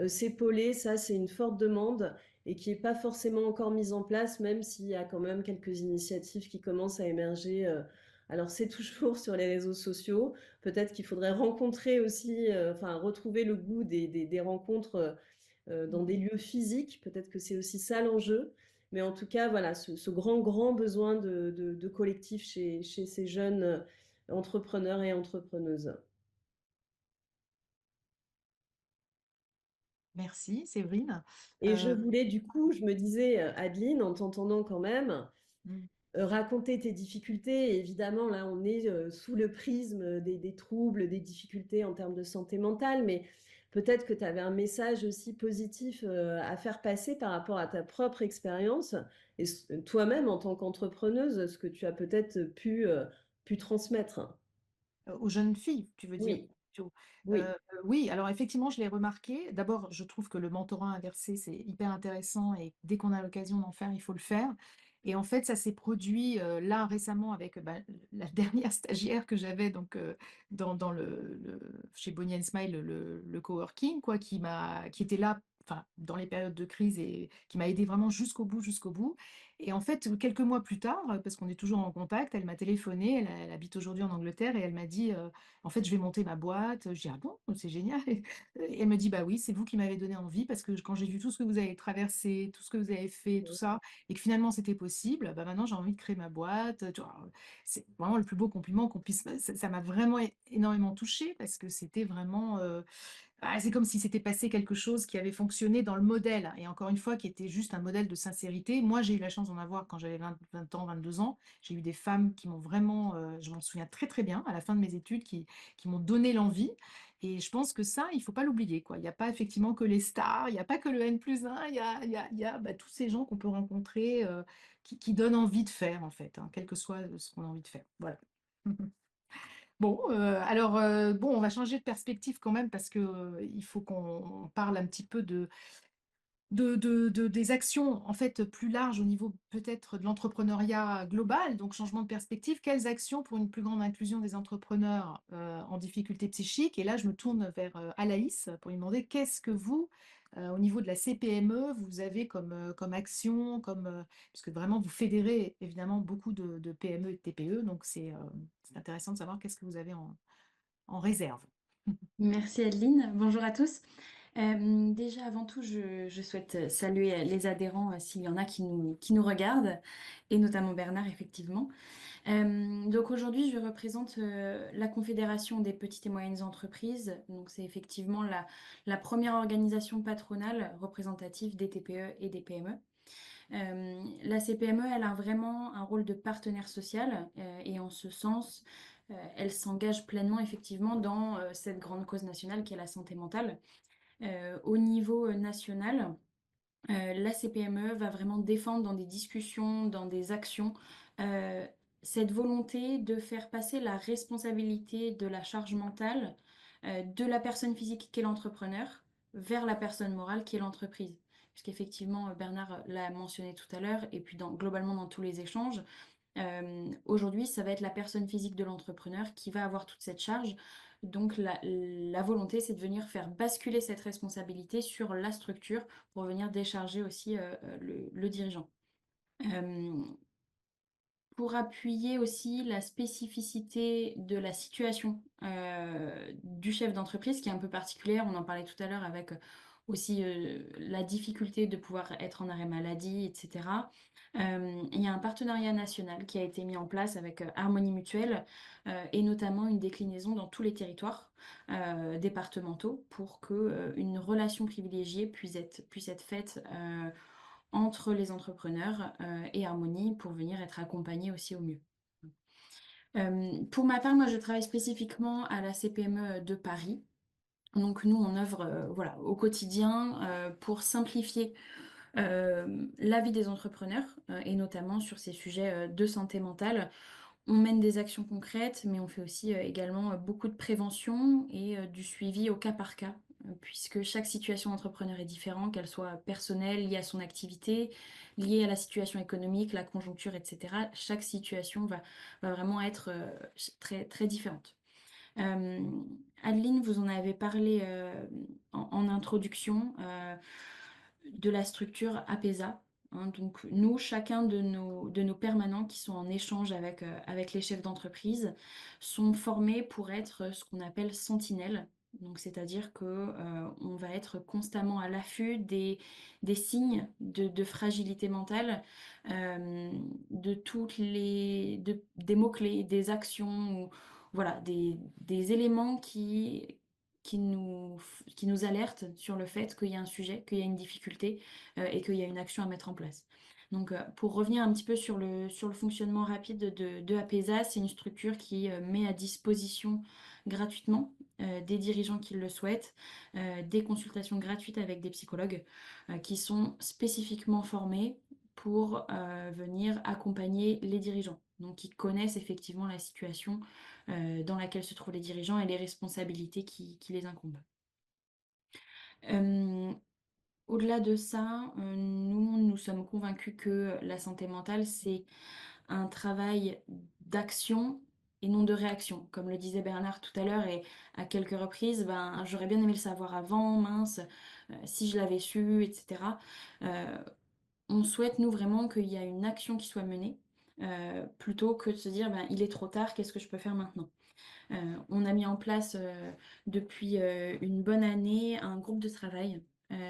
s'épauler. Ça, c'est une forte demande et qui n'est pas forcément encore mise en place, même s'il y a quand même quelques initiatives qui commencent à émerger. Alors, c'est toujours sur les réseaux sociaux. Peut-être qu'il faudrait rencontrer aussi, enfin, retrouver le goût des rencontres dans des lieux physiques. Peut-être que c'est aussi ça l'enjeu. Mais en tout cas, voilà, ce grand, grand besoin de collectif chez ces jeunes entrepreneurs et entrepreneuses. Merci, Séverine. Et je voulais, du coup, je me disais, Adeline, en t'entendant quand même, Mm. raconter tes difficultés. Et évidemment, là, on est sous le prisme des troubles, des difficultés en termes de santé mentale, mais peut-être que tu avais un message aussi positif à faire passer par rapport à ta propre expérience et toi-même en tant qu'entrepreneuse, ce que tu as peut-être pu transmettre. Aux jeunes filles, tu veux dire Oui, plutôt. oui. Oui, alors effectivement, je l'ai remarqué. D'abord, je trouve que le mentorat inversé, c'est hyper intéressant et dès qu'on a l'occasion d'en faire, il faut le faire. Et en fait, ça s'est produit là récemment avec bah, la dernière stagiaire que j'avais donc dans chez Bonnie and Smile, le coworking, quoi, qui était là, enfin, dans les périodes de crise et qui m'a aidé vraiment jusqu'au bout, jusqu'au bout. Et en fait, quelques mois plus tard, parce qu'on est toujours en contact, elle m'a téléphoné, elle habite aujourd'hui en Angleterre, et elle m'a dit, en fait, je vais monter ma boîte. Je dis, ah bon, c'est génial. Et elle me dit, bah oui, c'est vous qui m'avez donné envie, parce que quand j'ai vu tout ce que vous avez traversé, tout ce que vous avez fait, tout ça, et que finalement c'était possible, bah maintenant j'ai envie de créer ma boîte. Tu vois, c'est vraiment le plus beau compliment qu'on puisse. Ça m'a vraiment énormément touchée, parce que c'était vraiment. C'est comme si s'était passé quelque chose qui avait fonctionné dans le modèle, et encore une fois, qui était juste un modèle de sincérité. Moi, j'ai eu la chance d'en avoir quand j'avais 20 ans, 22 ans. J'ai eu des femmes qui m'ont vraiment, je m'en souviens très très bien, à la fin de mes études, qui m'ont donné l'envie. Et je pense que ça, il ne faut pas l'oublier, quoi. Il n'y a pas effectivement que les stars, il n'y a pas que le N+1, il y a bah, tous ces gens qu'on peut rencontrer qui donnent envie de faire, en fait, hein, quel que soit ce qu'on a envie de faire. Voilà. Bon, alors, bon, on va changer de perspective quand même parce que, il faut qu'on parle un petit peu des actions en fait plus larges au niveau peut-être de l'entrepreneuriat global, donc changement de perspective. Quelles actions pour une plus grande inclusion des entrepreneurs en difficulté psychique? Et là, je me tourne vers Alaïs pour lui demander qu'est-ce que vous, au niveau de la CPME, vous avez comme action, puisque vraiment vous fédérez évidemment beaucoup de PME et de TPE, donc c'est intéressant de savoir qu'est-ce que vous avez en réserve. Merci Adeline, bonjour à tous. Déjà, avant tout, je souhaite saluer les adhérents s'il y en a qui nous regardent, et notamment Bernard, effectivement. Donc aujourd'hui, je représente la Confédération des petites et moyennes entreprises. Donc c'est effectivement la première organisation patronale représentative des TPE et des PME. La CPME, elle a vraiment un rôle de partenaire social et en ce sens, elle s'engage pleinement effectivement dans cette grande cause nationale qui est la santé mentale. Au niveau national, la CPME va vraiment défendre dans des discussions, dans des actions, euh, cette volonté de faire passer la responsabilité de la charge mentale de la personne physique qui est l'entrepreneur vers la personne morale qui est l'entreprise. Puisqu'effectivement, Bernard l'a mentionné tout à l'heure, et puis globalement dans tous les échanges, aujourd'hui, ça va être la personne physique de l'entrepreneur qui va avoir toute cette charge. Donc la volonté, c'est de venir faire basculer cette responsabilité sur la structure pour venir décharger aussi le dirigeant. Pour appuyer aussi la spécificité de la situation du chef d'entreprise, qui est un peu particulière, on en parlait tout à l'heure avec aussi la difficulté de pouvoir être en arrêt maladie, etc. Il y a un partenariat national qui a été mis en place avec Harmonie Mutuelle et notamment une déclinaison dans tous les territoires départementaux pour que une relation privilégiée puisse être faite entre les entrepreneurs et Harmonie pour venir être accompagnés aussi au mieux. Pour ma part, moi je travaille spécifiquement à la CPME de Paris. Donc nous on œuvre voilà, au quotidien pour simplifier la vie des entrepreneurs et notamment sur ces sujets de santé mentale. On mène des actions concrètes, mais on fait aussi également beaucoup de prévention et du suivi au cas par cas, puisque chaque situation d'entrepreneur est différente, qu'elle soit personnelle, liée à son activité, liée à la situation économique, la conjoncture, etc. Chaque situation va vraiment être très, très différente. Adeline, vous en avez parlé en introduction de la structure APESA. Hein. Donc nous, chacun de nos permanents qui sont en échange avec les chefs d'entreprise sont formés pour être ce qu'on appelle sentinelles. Donc c'est-à-dire que on va être constamment à l'affût des signes de fragilité mentale, de des mots-clés, des actions, ou, voilà, des éléments qui nous, qui nous alertent sur le fait qu'il y a un sujet, qu'il y a une difficulté et qu'il y a une action à mettre en place. Donc, pour revenir un petit peu sur le fonctionnement rapide de APESA, c'est une structure qui met à disposition gratuitement des dirigeants qui le souhaitent, des consultations gratuites avec des psychologues qui sont spécifiquement formés pour venir accompagner les dirigeants. Donc, qui connaissent effectivement la situation dans laquelle se trouvent les dirigeants et les responsabilités qui les incombent. Au-delà de ça, nous sommes convaincus que la santé mentale, c'est un travail d'action et non de réaction. Comme le disait Bernard tout à l'heure, et à quelques reprises, j'aurais bien aimé le savoir avant, mince, si je l'avais su, etc. On souhaite, nous, vraiment qu'il y ait une action qui soit menée, plutôt que de se dire, il est trop tard, qu'est-ce que je peux faire maintenant ? On a mis en place depuis une bonne année un groupe de travail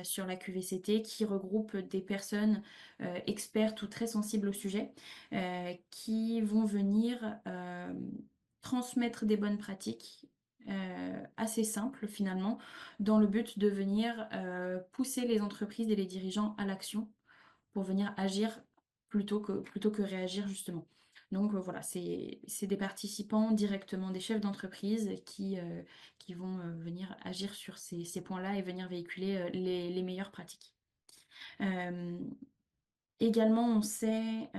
sur la QVCT qui regroupe des personnes expertes ou très sensibles au sujet qui vont venir transmettre des bonnes pratiques assez simples finalement dans le but de venir pousser les entreprises et les dirigeants à l'action pour venir agir plutôt que réagir justement. Donc voilà, c'est des participants directement, des chefs d'entreprise qui vont venir agir sur ces points-là et venir véhiculer les meilleures pratiques. Également, on sait,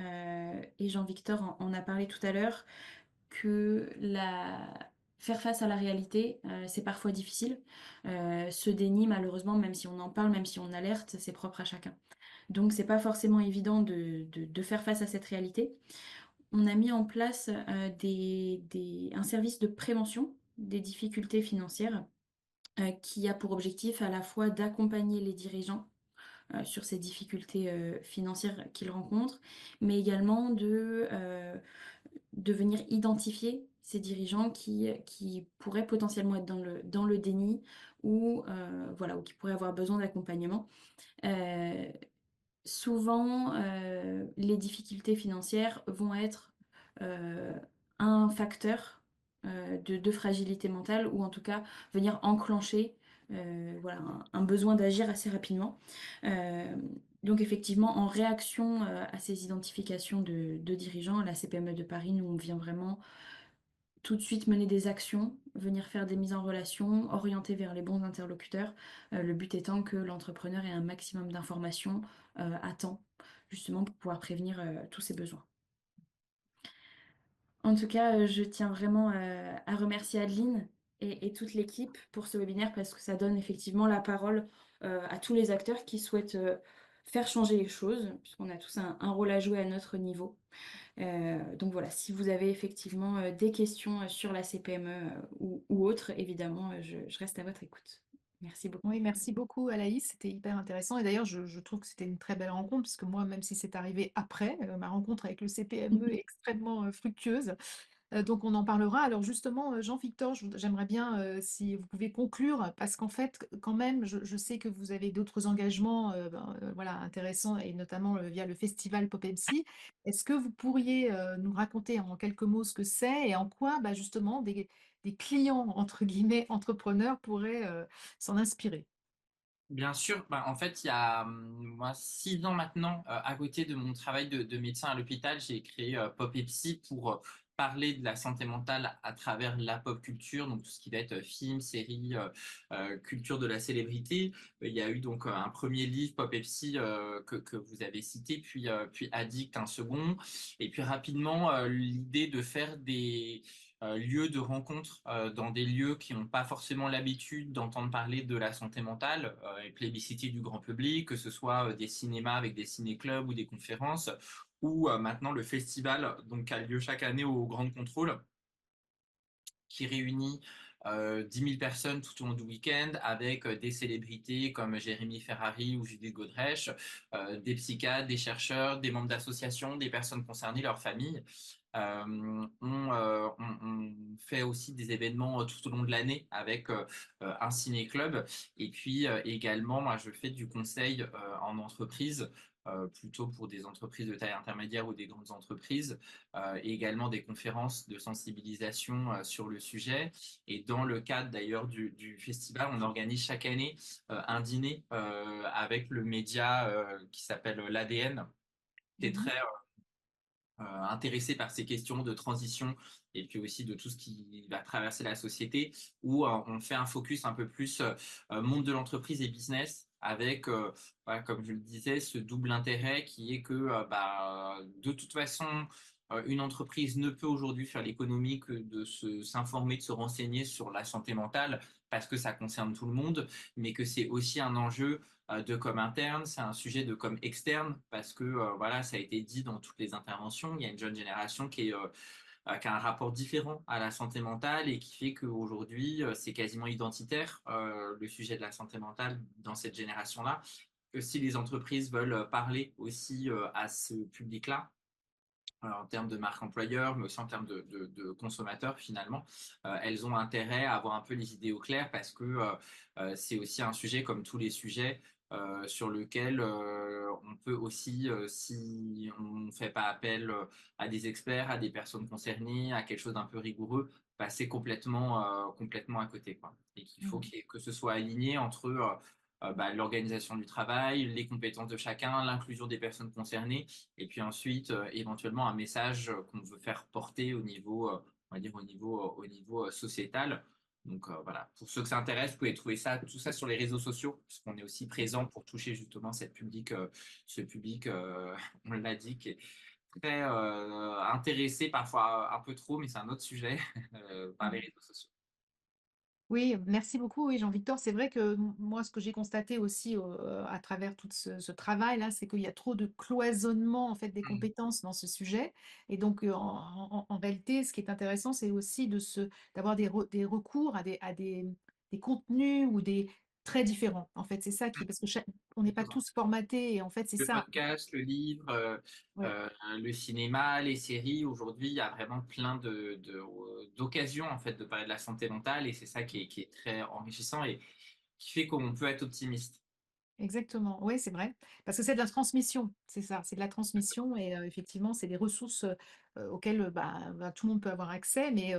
et Jean-Victor en a parlé tout à l'heure, que faire face à la réalité, c'est parfois difficile. Ce déni, malheureusement, même si on en parle, même si on alerte, c'est propre à chacun. Donc, c'est pas forcément évident de faire face à cette réalité. On a mis en place un service de prévention des difficultés financières qui a pour objectif à la fois d'accompagner les dirigeants sur ces difficultés financières qu'ils rencontrent, mais également de venir identifier ces dirigeants qui pourraient potentiellement être dans le déni ou voilà, ou qui pourraient avoir besoin d'accompagnement. Souvent, les difficultés financières vont être un facteur de fragilité mentale, ou en tout cas venir enclencher voilà, un besoin d'agir assez rapidement. Euh, donc effectivement, en réaction à ces identifications de dirigeants, à la CPME de Paris, nous, on vient vraiment tout de suite mener des actions, venir faire des mises en relation, orienter vers les bons interlocuteurs. Le but étant que l'entrepreneur ait un maximum d'informations à temps, justement pour pouvoir prévenir tous ses besoins. En tout cas, je tiens vraiment à remercier Adeline et toute l'équipe pour ce webinaire, parce que ça donne effectivement la parole à tous les acteurs qui souhaitent faire changer les choses, puisqu'on a tous un rôle à jouer à notre niveau. Donc voilà, si vous avez effectivement des questions sur la CPME ou autre, évidemment, je reste à votre écoute. Merci beaucoup. Oui, merci beaucoup Alaïs, c'était hyper intéressant. Et d'ailleurs, je trouve que c'était une très belle rencontre, parce que moi, même si c'est arrivé après, ma rencontre avec le CPME est extrêmement fructueuse. Donc on en parlera. Alors justement, Jean-Victor, j'aimerais bien si vous pouvez conclure, parce qu'en fait, quand même, je sais que vous avez d'autres engagements voilà, intéressants, et notamment via le festival Pop MC. Est-ce que vous pourriez nous raconter en quelques mots ce que c'est, et en quoi bah, justement des clients, entre guillemets, entrepreneurs pourraient s'en inspirer? Bien sûr, bah, en fait, il y a moi 6 ans maintenant, à côté de mon travail de médecin à l'hôpital, j'ai créé Pop et Psy pour parler de la santé mentale à travers la pop culture, donc tout ce qui va être film, série, culture de la célébrité. Il y a eu donc un premier livre, Pop et Psy, que vous avez cité, puis Addict, un second, et puis rapidement l'idée de faire des lieux de rencontre dans des lieux qui n'ont pas forcément l'habitude d'entendre parler de la santé mentale et plébiscité du grand public, que ce soit des cinémas avec des ciné-clubs ou des conférences, ou maintenant le festival donc, qui a lieu chaque année au Grand Contrôle, qui réunit 10 000 personnes tout au long du week-end, avec des célébrités comme Jérémy Ferrari ou Judith Godrèche, des psychiatres, des chercheurs, des membres d'associations, des personnes concernées, leurs familles. On fait aussi des événements tout au long de l'année avec un ciné-club. Et puis également, moi, je fais du conseil en entreprise, plutôt pour des entreprises de taille intermédiaire ou des grandes entreprises, et également des conférences de sensibilisation sur le sujet. Et dans le cadre d'ailleurs du festival, on organise chaque année un dîner avec le média qui s'appelle l'ADN, qui est Mhm. très intéressé par ces questions de transition et puis aussi de tout ce qui va traverser la société, où on fait un focus un peu plus monde de l'entreprise et business, avec, voilà, comme je le disais, ce double intérêt qui est que bah, de toute façon, une entreprise ne peut aujourd'hui faire l'économie que de s'informer, de se renseigner sur la santé mentale, parce que ça concerne tout le monde, mais que c'est aussi un enjeu de com interne, c'est un sujet de com externe, parce que voilà, ça a été dit dans toutes les interventions, il y a une jeune génération qui a un rapport différent à la santé mentale, et qui fait qu'aujourd'hui, c'est quasiment identitaire, le sujet de la santé mentale dans cette génération-là, que si les entreprises veulent parler aussi à ce public-là, en termes de marque employeur, mais aussi en termes de consommateurs finalement, elles ont intérêt à avoir un peu les idées au clair, parce que c'est aussi un sujet comme tous les sujets sur lequel on peut aussi, si on ne fait pas appel à des experts, à des personnes concernées, à quelque chose d'un peu rigoureux, passer complètement à côté, quoi. Et qu'il faut Mhm. que ce soit aligné entre bah, l'organisation du travail, les compétences de chacun, l'inclusion des personnes concernées, et puis ensuite, éventuellement, un message qu'on veut faire porter au niveau, on va dire au niveau sociétal. Donc voilà, pour ceux que ça intéresse, vous pouvez trouver ça, tout ça sur les réseaux sociaux, parce qu'on est aussi présent pour toucher justement ce public, on l'a dit, qui est très intéressé, parfois un peu trop, mais c'est un autre sujet, par les Mhm. réseaux sociaux. Oui, merci beaucoup. Oui, Jean-Victor, c'est vrai que moi, ce que j'ai constaté aussi à travers tout ce travail-là, c'est qu'il y a trop de cloisonnement en fait des Mhm. compétences dans ce sujet. Et donc, en réalité, ce qui est intéressant, c'est aussi d'avoir des recours des contenus ou des très différents. En fait, c'est ça qui, parce que on n'est pas tous formatés. Et en fait, c'est Le ça. podcast, le livre, Ouais. le cinéma, les séries. Aujourd'hui, il y a vraiment plein d'occasions en fait de parler de la santé mentale, et c'est ça qui est très enrichissant. qui fait qu'on peut être optimiste. Exactement, oui, c'est vrai. Parce que c'est de la transmission, c'est ça, c'est de la transmission et effectivement, c'est des ressources, auxquelles, tout le monde peut avoir accès. Mais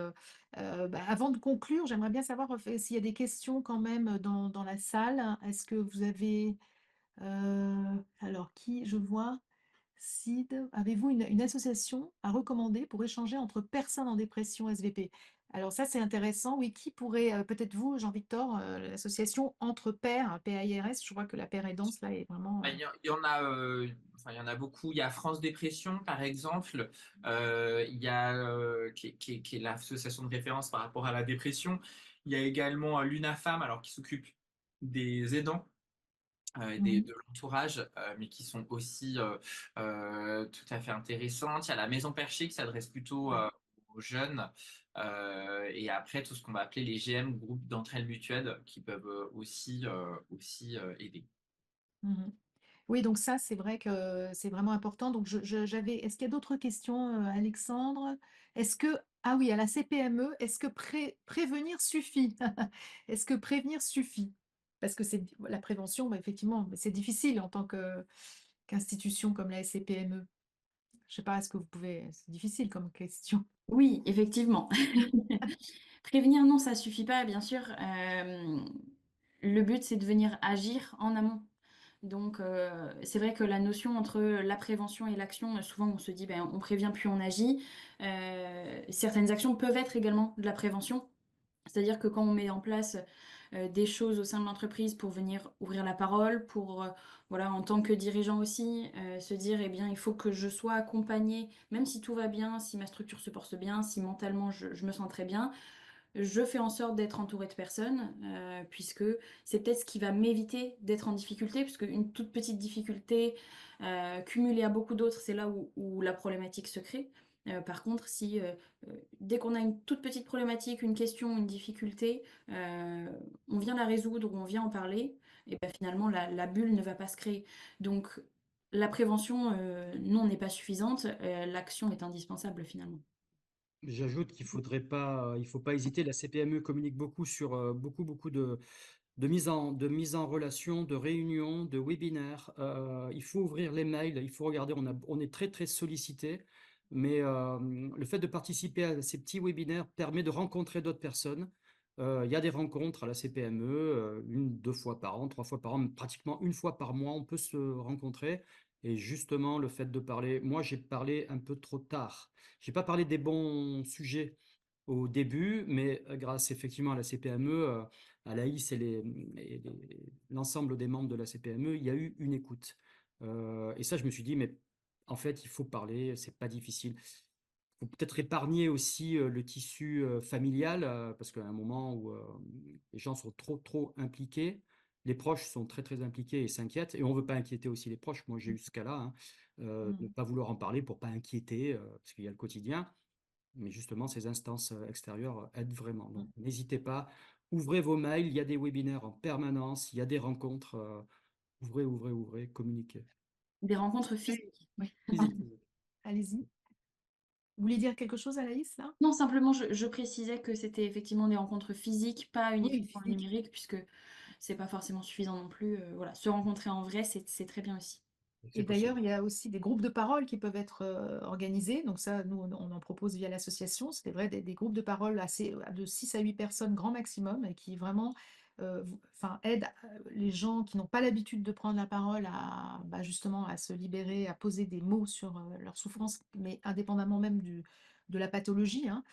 avant de conclure, j'aimerais bien savoir, s'il y a des questions quand même dans la salle. Est-ce que vous avez, alors qui je vois? Sid, avez-vous une association à recommander pour échanger entre personnes en dépression SVP? Alors ça, c'est intéressant. Oui, qui pourrait, peut-être vous, Jean-Victor, l'association Entre Pairs, PAIRS, je vois que la paire aidance, là, est vraiment... Il y en a, enfin, il y en a beaucoup. Il y a France Dépression, par exemple. Il y a, qui est l'association de référence par rapport à la dépression. Il y a également l'UNAFAM, alors qui s'occupe des aidants. Mhm, De l'entourage, mais qui sont aussi tout à fait intéressantes. Il y a la Maison Perchée qui s'adresse plutôt ouais. aux jeunes. Et après, tout ce qu'on va appeler les GM, groupes d'entraide mutuelle, qui peuvent aussi aider. Mhm. Oui, donc ça, c'est vrai que c'est vraiment important. Donc, est-ce qu'il y a d'autres questions, Alexandre? Est-ce que, ah oui, à la CPME, est-ce que prévenir suffit? Est-ce que prévenir suffit? Parce que c'est la prévention, effectivement, c'est difficile en tant qu'institution comme la CPME. Je sais pas, est-ce que vous pouvez, c'est difficile comme question. Oui, effectivement. Prévenir, non, ça suffit pas, bien sûr. Le but, c'est de venir agir en amont. Donc, c'est vrai que la notion entre la prévention et l'action, souvent on se dit, ben, on prévient puis on agit. Certaines actions peuvent être également de la prévention. C'est-à-dire que quand on met en place des choses au sein de l'entreprise pour venir ouvrir la parole, pour, voilà, en tant que dirigeant aussi, se dire, eh bien, il faut que je sois accompagnée, même si tout va bien, si ma structure se porte bien, si mentalement je me sens très bien, je fais en sorte d'être entourée de personnes, puisque c'est peut-être ce qui va m'éviter d'être en difficulté, puisque une toute petite difficulté cumulée à beaucoup d'autres, c'est là où la problématique se crée. Par contre, si dès qu'on a une toute petite problématique, une question, une difficulté, on vient la résoudre ou on vient en parler, et ben finalement la bulle ne va pas se créer. Donc la prévention, non, n'est pas suffisante, l'action est indispensable finalement. J'ajoute il faut pas hésiter. La CPME communique beaucoup sur beaucoup de mise en relation, de réunions, de webinaires. Il faut ouvrir les mails, il faut regarder. On est très très sollicité, mais le fait de participer à ces petits webinaires permet de rencontrer d'autres personnes. Il y a des rencontres à la CPME, une, deux fois par an, trois fois par an, pratiquement une fois par mois, on peut se rencontrer. Et justement, le fait de parler, moi j'ai parlé un peu trop tard. J'ai pas parlé des bons sujets au début, mais grâce effectivement à la CPME, à l'AIS l'ensemble des membres de la CPME, il y a eu une écoute. Et ça, je me suis dit, mais en fait, il faut parler, c'est pas difficile. Il faut peut-être épargner aussi le tissu familial, parce qu'à un moment où les gens sont trop impliqués, les proches sont très très impliqués et s'inquiètent, et on ne veut pas inquiéter aussi les proches. Moi, j'ai eu ce cas-là, hein, ne Mm. pas vouloir en parler pour pas inquiéter, parce qu'il y a le quotidien. Mais justement, ces instances extérieures aident vraiment. Donc, Mm. n'hésitez pas, ouvrez vos mails, il y a des webinaires en permanence, il y a des rencontres. Ouvrez, communiquez. Des rencontres Oui, physiques. oui. Physique. Allez-y. Vous voulez dire quelque chose, Anaïs, là? Non, simplement, je précisais que c'était effectivement des rencontres physiques, pas Oui, uniquement le physique. numérique, puisque c'est pas forcément suffisant non plus. Voilà, se rencontrer en vrai, c'est très bien aussi. C'est Et possible. d'ailleurs, il y a aussi des groupes de parole qui peuvent être organisés. Donc ça, nous, on en propose via l'association. C'est vrai, des groupes de parole de 6 à 8 personnes grand maximum et qui vraiment aident les gens qui n'ont pas l'habitude de prendre la parole justement à se libérer, à poser des mots sur leur souffrance, mais indépendamment même de la pathologie, hein.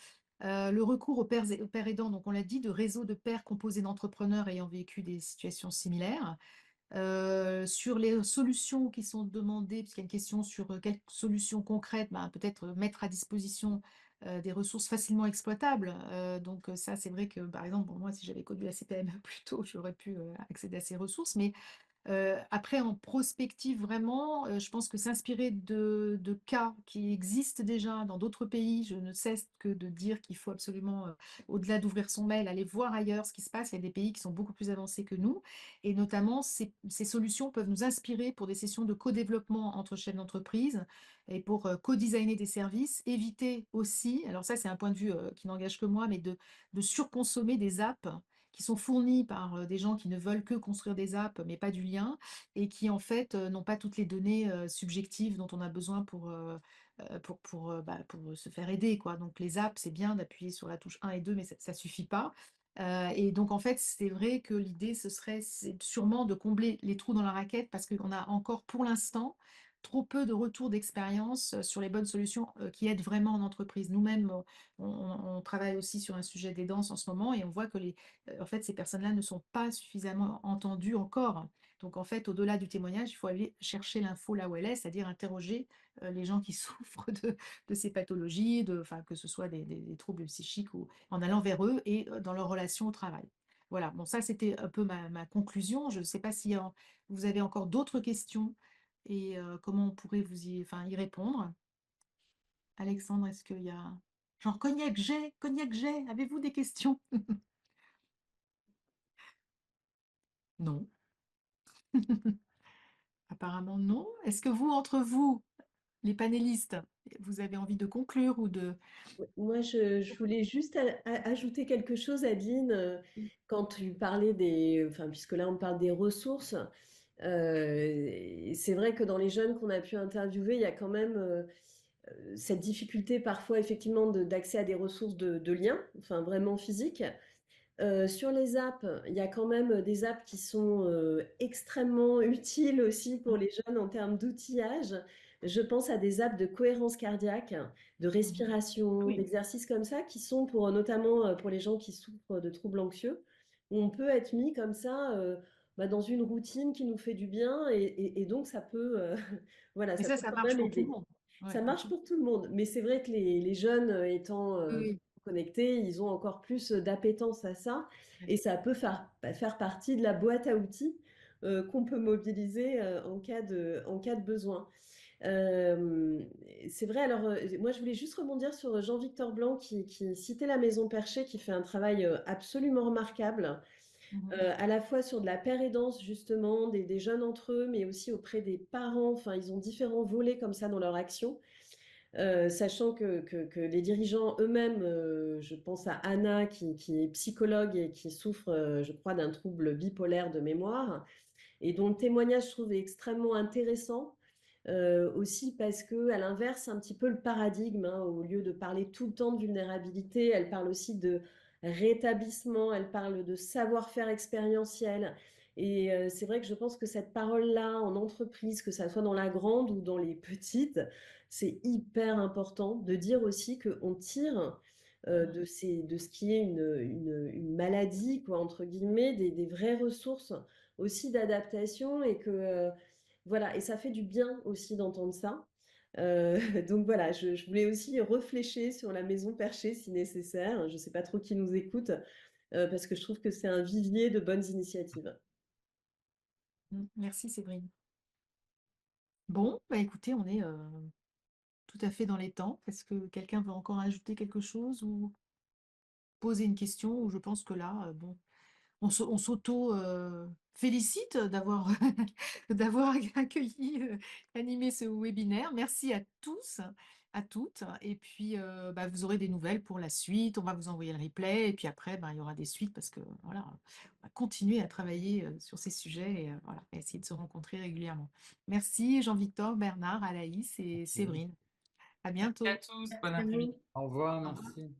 Le recours aux pairs aidants, donc on l'a dit, de réseaux de pairs composés d'entrepreneurs ayant vécu des situations similaires. Sur les solutions qui sont demandées, puisqu'il y a une question sur quelles solutions concrètes, peut-être mettre à disposition des ressources facilement exploitables. Donc ça, c'est vrai que, par exemple, pour moi, si j'avais connu la CPME plus tôt, j'aurais pu accéder à ces ressources. Mais après, en prospective, vraiment, je pense que s'inspirer de cas qui existent déjà dans d'autres pays, je ne cesse que de dire qu'il faut absolument, au-delà d'ouvrir son mail, aller voir ailleurs ce qui se passe. Il y a des pays qui sont beaucoup plus avancés que nous. Et notamment, ces solutions peuvent nous inspirer pour des sessions de co-développement entre chefs d'entreprise et pour co-designer des services. Éviter aussi, alors ça c'est un point de vue qui n'engage que moi, mais de surconsommer des apps qui sont fournis par des gens qui ne veulent que construire des apps, mais pas du lien, et qui en fait n'ont pas toutes les données subjectives dont on a besoin pour se faire aider, quoi. Donc les apps, c'est bien d'appuyer sur la touche 1 et 2, mais ça suffit pas. Et donc en fait, c'est vrai que l'idée, c'est sûrement de combler les trous dans la raquette parce qu'on a encore pour l'instant trop peu de retours d'expérience sur les bonnes solutions qui aident vraiment en entreprise. Nous-mêmes, on travaille aussi sur un sujet d'aidance en ce moment et on voit que en fait, ces personnes-là ne sont pas suffisamment entendues encore. Donc en fait, au-delà du témoignage, il faut aller chercher l'info là où elle est, c'est-à-dire interroger les gens qui souffrent de ces pathologies, enfin, que ce soit des troubles psychiques ou en allant vers eux et dans leur relation au travail. Voilà, bon, ça c'était un peu ma conclusion. Je ne sais pas si vous avez encore d'autres questions et comment on pourrait enfin, y répondre. Alexandre, est-ce qu'il y a... Genre, cognac, j'ai, avez-vous des questions? Non. Apparemment non. Est-ce que vous, entre vous, les panélistes, vous avez envie de conclure ou de... Moi, je voulais juste ajouter quelque chose, Adeline, quand tu parlais enfin, puisque là on parle des ressources, c'est vrai que dans les jeunes qu'on a pu interviewer, il y a quand même cette difficulté parfois effectivement d'accès à des ressources de liens, enfin vraiment physiques. Sur les apps, il y a quand même des apps qui sont extrêmement utiles aussi pour les jeunes en termes d'outillage. Je pense à des apps de cohérence cardiaque, de respiration, Oui. d'exercices comme ça, qui sont notamment pour les gens qui souffrent de troubles anxieux, où on peut être mis comme ça dans une routine qui nous fait du bien et donc ça peut, voilà, Et ça peut ça quand marche même pour tout le aider. monde. Ouais, Ça marche pour tout le monde, mais c'est vrai que les jeunes étant oui, connectés, ils ont encore plus d'appétence à ça oui. et ça peut faire partie de la boîte à outils qu'on peut mobiliser en cas de besoin. Euh, c'est vrai, alors moi je voulais juste rebondir sur Jean-Victor Blanc qui citait la Maison Perchée, qui fait un travail absolument remarquable, Mhm. à la fois sur de la pérédance justement, des jeunes entre eux, mais aussi auprès des parents. Enfin, ils ont différents volets comme ça dans leur action. Sachant que les dirigeants eux-mêmes, je pense à Anna qui est psychologue et qui souffre, je crois, d'un trouble bipolaire de mémoire, et dont le témoignage, je trouve, est extrêmement intéressant, aussi parce qu'elle inverse un petit peu le paradigme, hein. Au lieu de parler tout le temps de vulnérabilité, elle parle aussi de rétablissement, elle parle de savoir-faire expérientiel. Et c'est vrai que je pense que cette parole-là en entreprise, que ça soit dans la grande ou dans les petites, c'est hyper important de dire aussi qu'on tire de ce qui est une maladie, quoi, entre guillemets, des vraies ressources aussi d'adaptation et que voilà, et ça fait du bien aussi d'entendre ça. Donc voilà, je voulais aussi réfléchir sur la Maison Perchée si nécessaire. Je ne sais pas trop qui nous écoute, parce que je trouve que c'est un vivier de bonnes initiatives. Merci Séverine. Bon, bah écoutez, on est tout à fait dans les temps. Est-ce que quelqu'un veut encore ajouter quelque chose ou poser une question? Ou je pense que là, bon, on s'auto-félicite d'avoir d'avoir accueilli, animé ce webinaire. Merci à tous, à toutes. Et puis, bah, vous aurez des nouvelles pour la suite. On va vous envoyer le replay. Et puis après, bah, il y aura des suites parce que voilà, on va continuer à travailler sur ces sujets et voilà, et essayer de se rencontrer régulièrement. Merci Jean-Victor, Bernard, Alaïs et Séverine. À Merci bientôt. à tous, bon À après-midi. vous. Au revoir, Au revoir. merci.